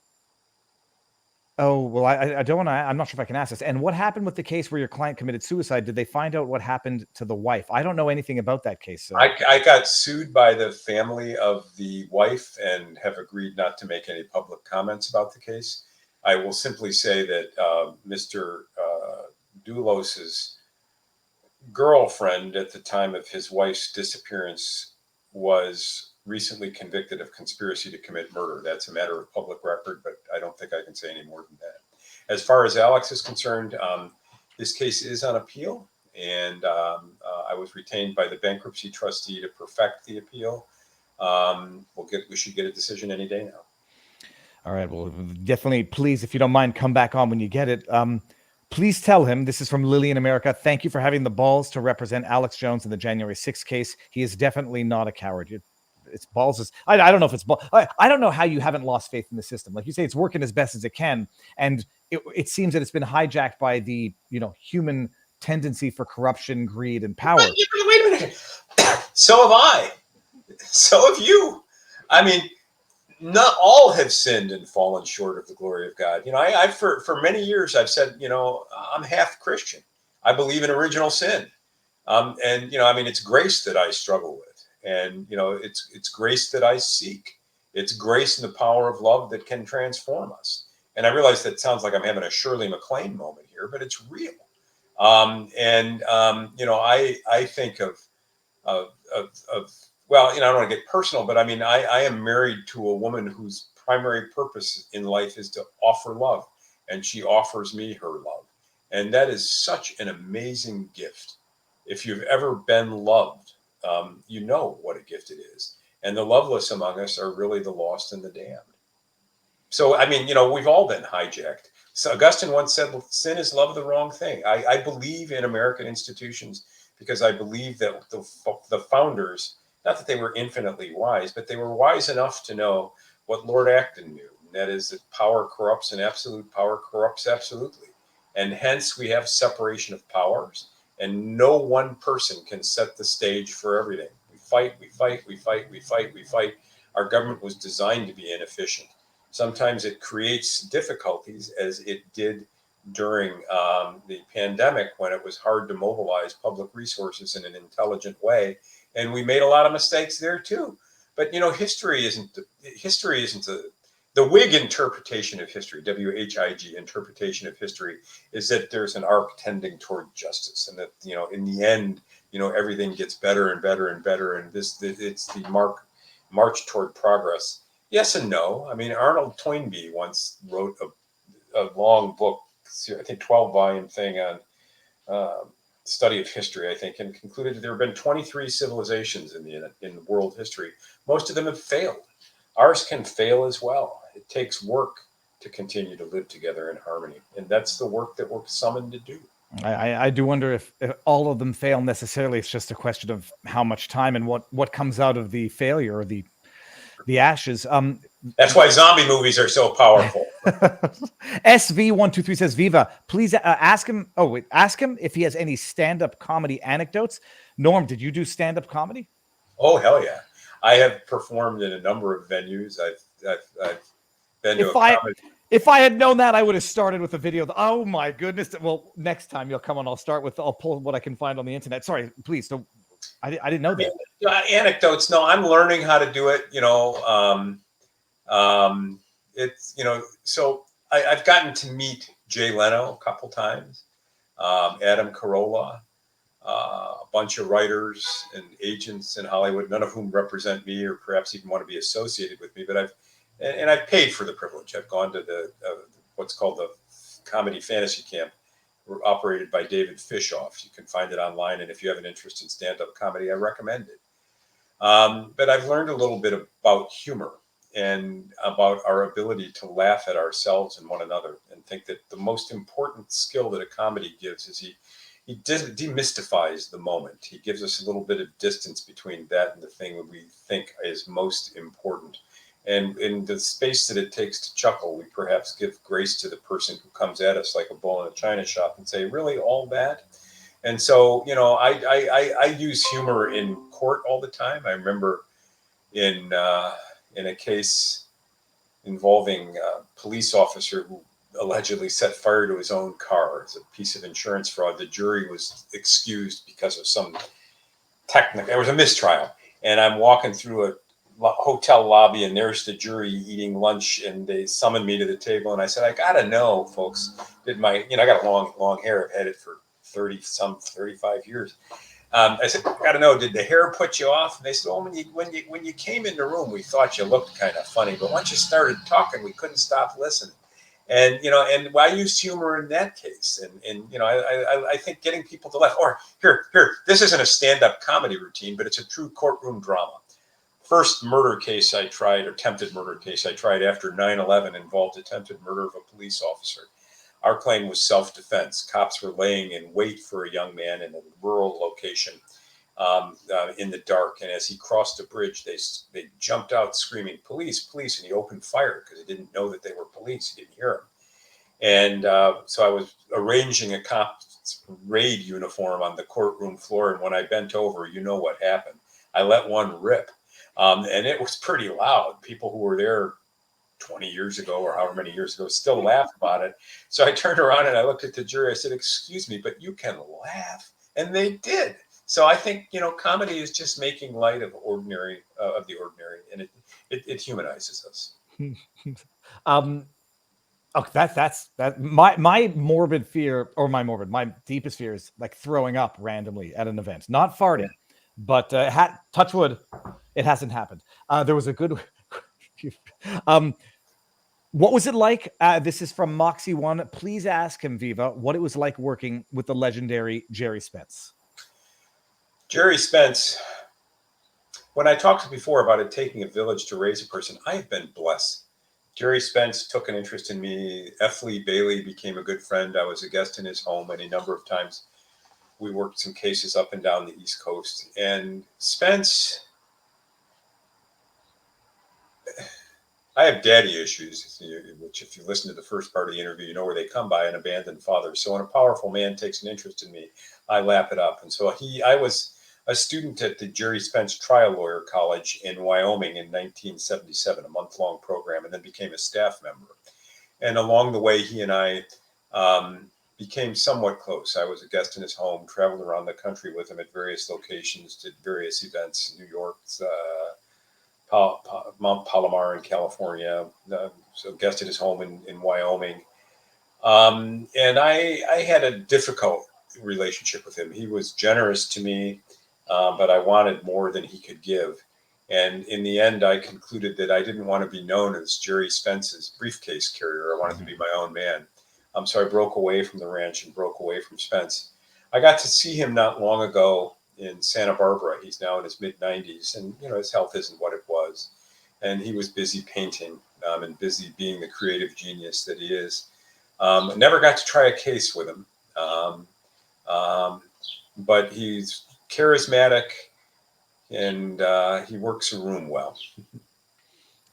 oh, well, I don't want to. I'm not sure if I can ask this. And what happened with the case where your client committed suicide? Did they find out what happened to the wife? I don't know anything about that case. So. I got sued by the family of the wife and have agreed not to make any public comments about the case. I will simply say that Mr. Doulos' girlfriend at the time of his wife's disappearance was recently convicted of conspiracy to commit murder. That's a matter of public record, but I don't think I can say any more than that. As far as Alex is concerned, this case is on appeal, and I was retained by the bankruptcy trustee to perfect the appeal. We should get a decision any day now. All right. Well, definitely, please, if you don't mind, come back on when you get it. Please tell him, this is from Lily in America, thank you for having the balls to represent Alex Jones in the January 6th case. He is definitely not a coward. It's balls. I don't know if it's ball. I don't know how you haven't lost faith in the system. Like you say, it's working as best as it can. And it seems that it's been hijacked by the, human tendency for corruption, greed, and power. Wait a minute. So have I. So have you. I mean, not all have sinned and fallen short of the glory of God. I for many years I've said, I'm half Christian. I believe in original sin. And it's grace that I struggle with. And, it's grace that I seek. It's grace and the power of love that can transform us. And I realize that sounds like I'm having a Shirley MacLaine moment here, but it's real. I think of well, I don't want to get personal, but I mean, I am married to a woman whose primary purpose in life is to offer love, and she offers me her love. And that is such an amazing gift. If you've ever been loved, you know what a gift it is. And the loveless among us are really the lost and the damned. So, we've all been hijacked. So Augustine once said, sin is love of the wrong thing. I believe in American institutions because I believe that the founders, not that they were infinitely wise, but they were wise enough to know what Lord Acton knew. And that is that power corrupts and absolute power corrupts absolutely. And hence we have separation of powers. And no one person can set the stage for everything. We fight. Our government was designed to be inefficient. Sometimes it creates difficulties, as it did during the pandemic, when it was hard to mobilize public resources in an intelligent way, and we made a lot of mistakes there too. But history isn't the Whig interpretation of history. WHIG interpretation of history is that there's an arc tending toward justice, and that in the end, everything gets better and better and better, and it's the march toward progress. Yes and no. I mean, Arnold Toynbee once wrote a long book, I think 12-volume thing on study of history, I think, and concluded that there have been 23 civilizations in world history. Most of them have failed. Ours can fail as well. It takes work to continue to live together in harmony, and that's the work that we're summoned to do. I do wonder if all of them fail necessarily. It's just a question of how much time and what comes out of the failure or the ashes. That's why zombie movies are so powerful. SV123 says, Viva, please ask him. Oh, wait, ask him if he has any stand-up comedy anecdotes. Norm, did you do stand-up comedy? Oh, hell yeah. I have performed in a number of venues. I've been to a comedy. If I had known that, I would have started with a video. Oh my goodness. Well, next time you'll come on, I'll pull what I can find on the internet. Sorry, please don't. I didn't know that. Anecdotes. No, I'm learning how to do it. It's, so I've gotten to meet Jay Leno a couple times, Adam Carolla, a bunch of writers and agents in Hollywood, none of whom represent me or perhaps even want to be associated with me, but I've paid for the privilege. I've gone to the what's called the Comedy Fantasy Camp, operated by David Fishoff. You can find it online, and if you have an interest in stand-up comedy, I recommend it. But I've learned a little bit about humor and about our ability to laugh at ourselves and one another, and think that the most important skill that a comedy gives is he demystifies the moment. He gives us a little bit of distance between that and the thing that we think is most important. And in the space that it takes to chuckle, we perhaps give grace to the person who comes at us like a bull in a china shop and say, really, all that? And so, I use humor in court all the time. I remember in a case involving a police officer who allegedly set fire to his own car as a piece of insurance fraud. The jury was excused because of some there was a mistrial. And I'm walking through a hotel lobby, and there's the jury eating lunch, and they summoned me to the table, and I said, I gotta know, folks, I got long hair. I've had it for 35 years. I said, I gotta know, did the hair put you off? And they said, oh, when you came in the room, we thought you looked kind of funny, but once you started talking, we couldn't stop listening. And and I used humor in that case, and I think getting people to laugh. Or here, this isn't a stand-up comedy routine, but it's a true courtroom drama. First murder case I tried, or attempted murder case I tried after 9/11, involved attempted murder of a police officer. Our claim was self-defense. Cops were laying in wait for a young man in a rural location in the dark, and as he crossed a bridge, they jumped out screaming, "Police, police!" and he opened fire because he didn't know that they were police. He didn't hear them. And so I was arranging a cop's raid uniform on the courtroom floor, and when I bent over, you know what happened. I let one rip. And it was pretty loud. People who were there 20 years ago or however many years ago still laugh about it. So I turned around and I looked at the jury. I said, excuse me, but you can laugh. And they did. So I think, comedy is just making light of the ordinary, and it humanizes us. Okay, that's my morbid fear, or my deepest fear is like throwing up randomly at an event, not farting, but touch wood, it hasn't happened. There was a good. What was it like? This is from Moxie1. Please ask him, Viva, what it was like working with the legendary Jerry Spence. Jerry Spence. When I talked before about it taking a village to raise a person, I have been blessed. Jerry Spence took an interest in me. F. Lee Bailey became a good friend. I was a guest in his home any number of times. We worked some cases up and down the East Coast. And Spence, I have daddy issues, which if you listen to the first part of the interview, you know where they come by, an abandoned father. So when a powerful man takes an interest in me, I lap it up. And so I was a student at the Jerry Spence Trial Lawyer College in Wyoming in 1977, a month-long program, and then became a staff member. And along the way, he and I became somewhat close. I was a guest in his home, traveled around the country with him at various locations, did various events, New York, Mount Palomar in California, so guest at his home in Wyoming. And I had a difficult relationship with him. He was generous to me, but I wanted more than he could give. And in the end, I concluded that I didn't want to be known as Jerry Spence's briefcase carrier. I wanted to be my own man. So I broke away from the ranch and broke away from Spence. I got to see him not long ago in Santa Barbara. He's now in his mid-90s, and his health isn't what it was. And he was busy painting and busy being the creative genius that he is. Never got to try a case with him, but he's charismatic and he works a room well.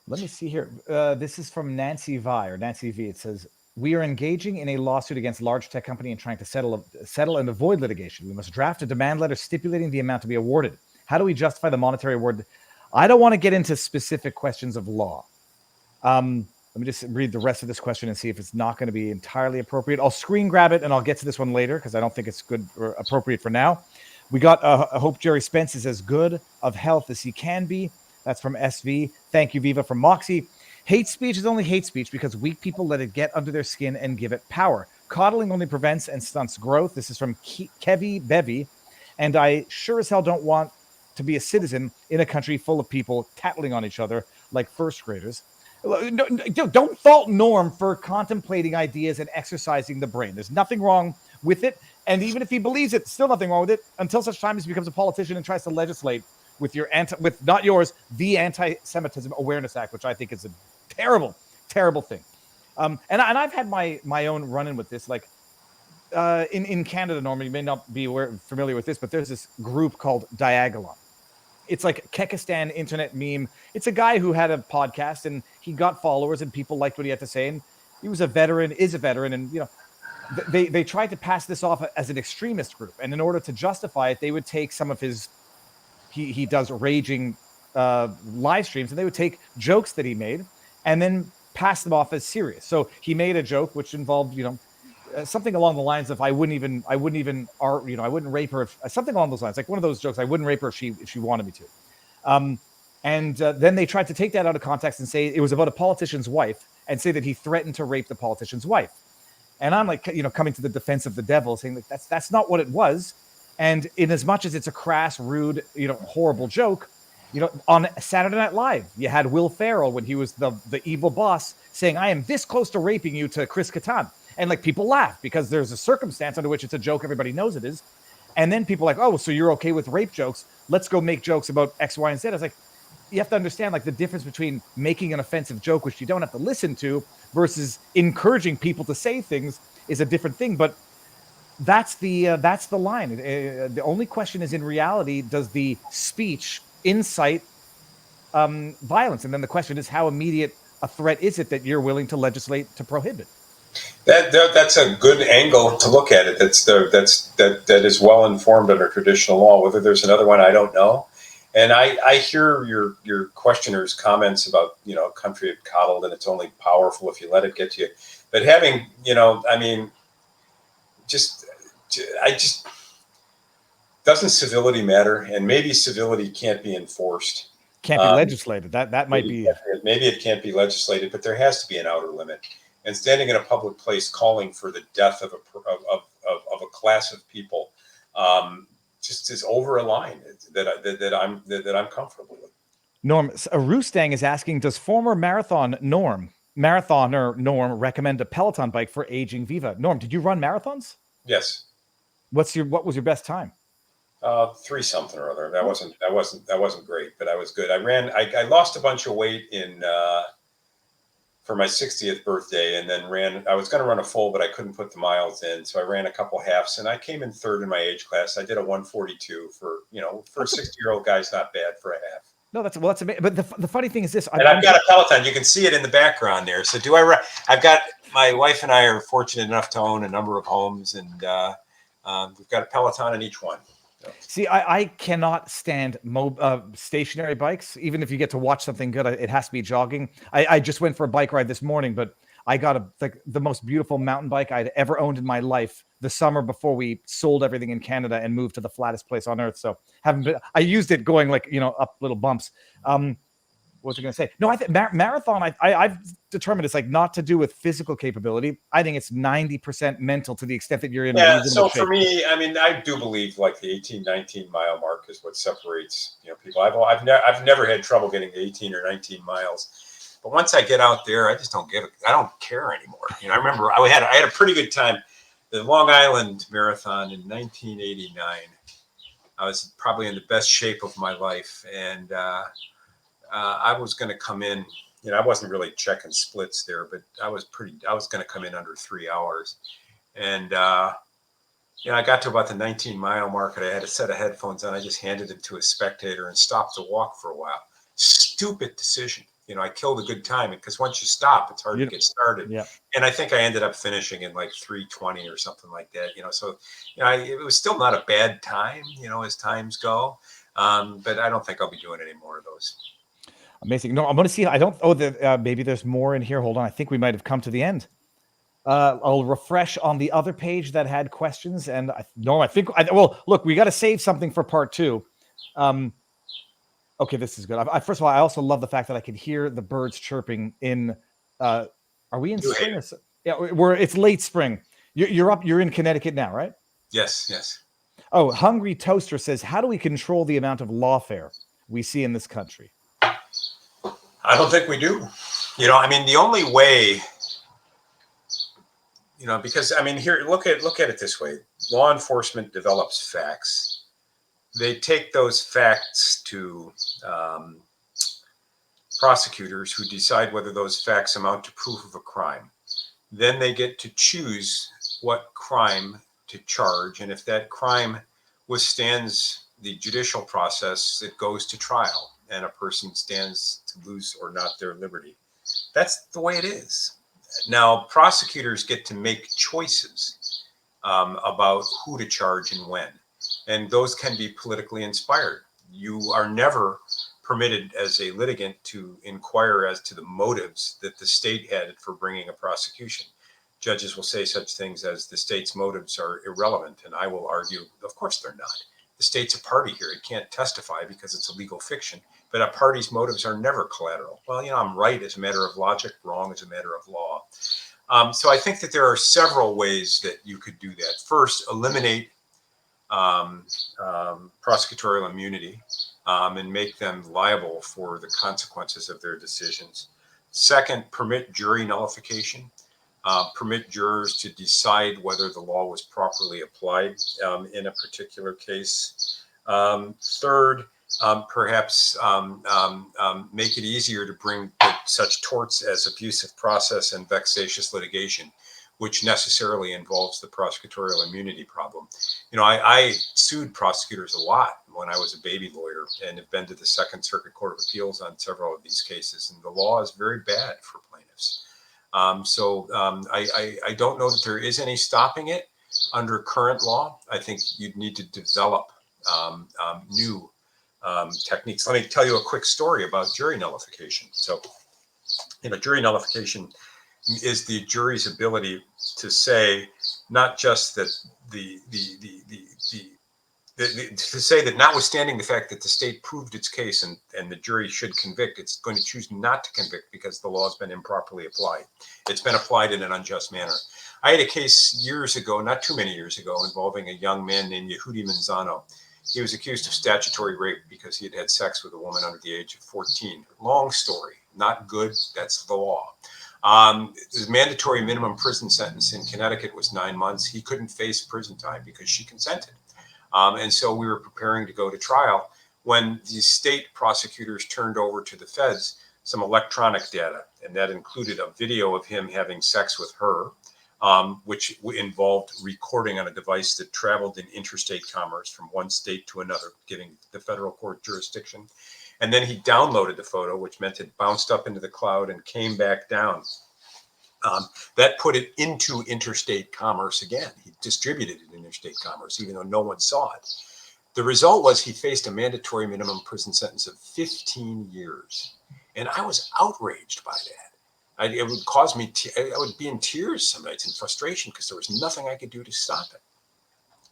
Let me see here. This is from Nancy V. It says, "We are engaging in a lawsuit against large tech company and trying to settle and avoid litigation. We must draft a demand letter stipulating the amount to be awarded. How do we justify the monetary award?" I don't want to get into specific questions of law. Let me just read the rest of this question and see if it's not going to be entirely appropriate. I'll screen grab it and I'll get to this one later because I don't think it's good or appropriate for now. We got, I hope Jerry Spence is as good of health as he can be. That's from SV. Thank you, Viva, from Moxie. Hate speech is only hate speech because weak people let it get under their skin and give it power. Coddling only prevents and stunts growth. This is from Kevy Bevy. And I sure as hell don't want to be a citizen in a country full of people tattling on each other like first graders. Don't fault Norm for contemplating ideas and exercising the brain. There's nothing wrong with it. And even if he believes it, still nothing wrong with it until such time as he becomes a politician and tries to legislate with not yours, the Anti-Semitism Awareness Act, which I think is a terrible, terrible thing. And I've had my own run-in with this. Like in Canada, Norman, you may not be familiar with this, but there's this group called Diagolon. It's like Kekistan internet meme. It's a guy who had a podcast and he got followers and people liked what he had to say. And he was is a veteran. And, they tried to pass this off as an extremist group. And in order to justify it, they would take some of his, he does raging live streams, and they would take jokes that he made and then pass them off as serious. So he made a joke which involved, something along the lines of I wouldn't rape her if, something along those lines, like one of those jokes. I wouldn't rape her if she wanted me to. Then they tried to take that out of context and say it was about a politician's wife and say that he threatened to rape the politician's wife. And I'm like, coming to the defense of the devil, saying like that's not what it was. And in as much as it's a crass, rude, horrible joke, on Saturday Night Live, you had Will Ferrell when he was the evil boss saying, "I am this close to raping you" to Chris Kattan. And like people laugh because there's a circumstance under which it's a joke. Everybody knows it is. And then people are like, "Oh, so you're okay with rape jokes? Let's go make jokes about X, Y, and Z." I was like, you have to understand like the difference between making an offensive joke, which you don't have to listen to, versus encouraging people to say things is a different thing. But that's the line. The only question is, in reality, does the speech incite violence? And then the question is, how immediate a threat is it that you're willing to legislate to prohibit? That's a good angle to look at it. That is well informed under traditional law. Whether there's another one, I don't know. And I hear your questioner's comments about country coddled and it's only powerful if you let it get to you. But having doesn't civility matter? And maybe civility can't be enforced. Can't be legislated. That might be. Maybe it can't be legislated, but there has to be an outer limit. And standing in a public place calling for the death of a class of people just is over a line that I'm comfortable with. Norm, Roostang is asking, does former marathoner Norm recommend a Peloton bike for aging Viva? Norm, did you run marathons? Yes. What was your best time? 3 something or other. That wasn't great, but I was good. I lost a bunch of weight for my 60th birthday, and then I was going to run a full, but I couldn't put the miles in. So I ran a couple halves, and I came in third in my age class. I did a 142 for a 60-year-old guy's not bad for a half. No, that's amazing. But the funny thing is this. And I've got a Peloton. You can see it in the background there. So I've got, my wife and I are fortunate enough to own a number of homes, and we've got a Peloton in each one. See, I cannot stand stationary bikes. Even if you get to watch something good, it has to be jogging. I just went for a bike ride this morning, but I got the most beautiful mountain bike I'd ever owned in my life the summer before we sold everything in Canada and moved to the flattest place on earth. So I used it going like, up little bumps. What was I going to say? No, I think marathon, I've determined it's like not to do with physical capability. I think it's 90% mental to the extent that you're in Yeah, reasonable so shape. for me, I mean, I do believe like the 18, 19 mile mark is what separates, people. I've never had trouble getting to 18 or 19 miles. But once I get out there, I just don't I don't care anymore. I remember I had a pretty good time. The Long Island Marathon in 1989. I was probably in the best shape of my life. And I was going to come in, I wasn't really checking splits there, but I was going to come in under 3 hours. And, I got to about the 19-mile mark and I had a set of headphones on. I just handed it to a spectator and stopped to walk for a while. Stupid decision. I killed a good time because once you stop, it's hard to get started. Yeah. And I think I ended up finishing in like 3:20 or something like that. So, it was still not a bad time, as times go. But I don't think I'll be doing any more of those. Amazing. No, I'm going to see. I don't. Maybe there's more in here. Hold on. I think we might have come to the end. I'll refresh on the other page that had questions. And look, we got to save something for part 2. Okay, this is good. First of all, I also love the fact that I can hear the birds chirping in. Are we in spring? Yeah, it's late spring. You're up. You're in Connecticut now, right? Yes. Oh, Hungry Toaster says, how do we control the amount of lawfare we see in this country? I don't think we do. The only way, because here, look at it this way. Law enforcement develops facts. They take those facts to prosecutors who decide whether those facts amount to proof of a crime. Then they get to choose what crime to charge. And if that crime withstands the judicial process, it goes to trial and a person stands to lose or not their liberty. That's the way it is. Now, prosecutors get to make choices about who to charge and when. And those can be politically inspired. You are never permitted as a litigant to inquire as to the motives that the state had for bringing a prosecution. Judges will say such things as the state's motives are irrelevant. And I will argue, of course they're not. The state's a party here. It can't testify because it's a legal fiction. But a party's motives are never collateral. Well, I'm right as a matter of logic, wrong as a matter of law. So I think that there are several ways that you could do that. First, eliminate prosecutorial immunity and make them liable for the consequences of their decisions. Second, permit jury nullification. Permit jurors to decide whether the law was properly applied in a particular case. Third, perhaps make it easier to bring such torts as abusive process and vexatious litigation, which necessarily involves the prosecutorial immunity problem. I sued prosecutors a lot when I was a baby lawyer and have been to the Second Circuit Court of Appeals on several of these cases. And the law is very bad for plaintiffs. I don't know that there is any stopping it under current law. I think you'd need to develop new techniques. Let me tell you a quick story about jury nullification. So, jury nullification is the jury's ability to say not just that to say that notwithstanding the fact that the state proved its case and the jury should convict, it's going to choose not to convict because the law has been improperly applied. It's been applied in an unjust manner. I had a case years ago, not too many years ago, involving a young man named Yehudi Manzano. He was accused of statutory rape because he had had sex with a woman under the age of 14. Long story, not good. That's the law. His mandatory minimum prison sentence in Connecticut was 9 months. He couldn't face prison time because she consented. And so we were preparing to go to trial when the state prosecutors turned over to the feds some electronic data. And that included a video of him having sex with her, which involved recording on a device that traveled in interstate commerce from one state to another, giving the federal court jurisdiction. And then he downloaded the photo, which meant it bounced up into the cloud and came back down. That put it into interstate commerce again. He distributed it in interstate commerce, even though no one saw it. The result was he faced a mandatory minimum prison sentence of 15 years. And I was outraged by that. It would cause me, I would be in tears some nights in frustration because there was nothing I could do to stop it.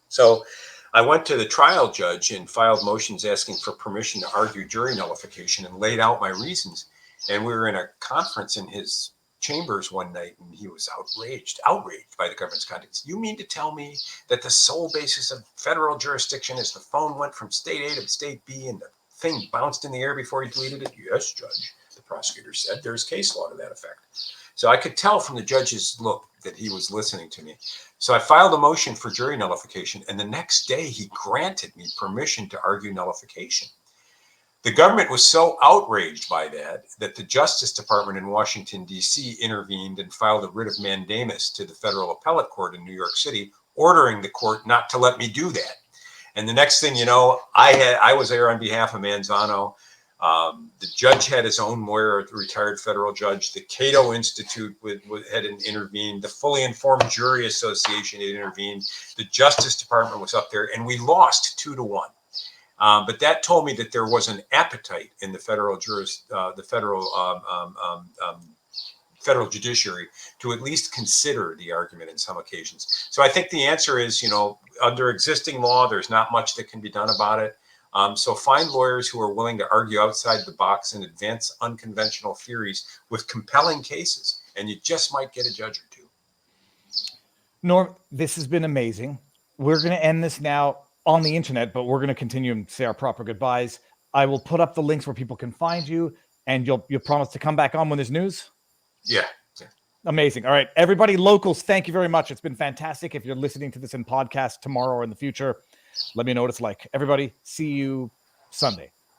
So I went to the trial judge and filed motions asking for permission to argue jury nullification and laid out my reasons. And we were in a conference in his chambers one night, and he was outraged by the government's conduct. You mean to tell me that the sole basis of federal jurisdiction is the phone went from state A to state B and the thing bounced in the air before he deleted it? Yes, Judge, the prosecutor said. There's case law to that effect. So I could tell from the judge's look that he was listening to me. So I filed a motion for jury nullification, and the next day he granted me permission to argue nullification. The government was so outraged by that the Justice Department in Washington, D.C. intervened and filed a writ of mandamus to the federal appellate court in New York City, ordering the court not to let me do that. And the next thing you know, I was there on behalf of Manzano. The judge had his own lawyer, the retired federal judge. The Cato Institute had intervened. The Fully Informed Jury Association had intervened. The Justice Department was up there, and we lost 2-1. But that told me that there was an appetite in the federal federal judiciary to at least consider the argument in some occasions. So I think the answer is, under existing law, there's not much that can be done about it. So find lawyers who are willing to argue outside the box and advance unconventional theories with compelling cases, and you just might get a judge or two. Norm, this has been amazing. We're going to end this now on the internet, but we're going to continue and say our proper goodbyes. I will put up the links where people can find you, and you'll promise to come back on when there's news? Yeah. Amazing. All right, everybody, locals, thank you very much. It's been fantastic. If you're listening to this in podcast tomorrow or in the future, let me know what it's like. Everybody, see you Sunday.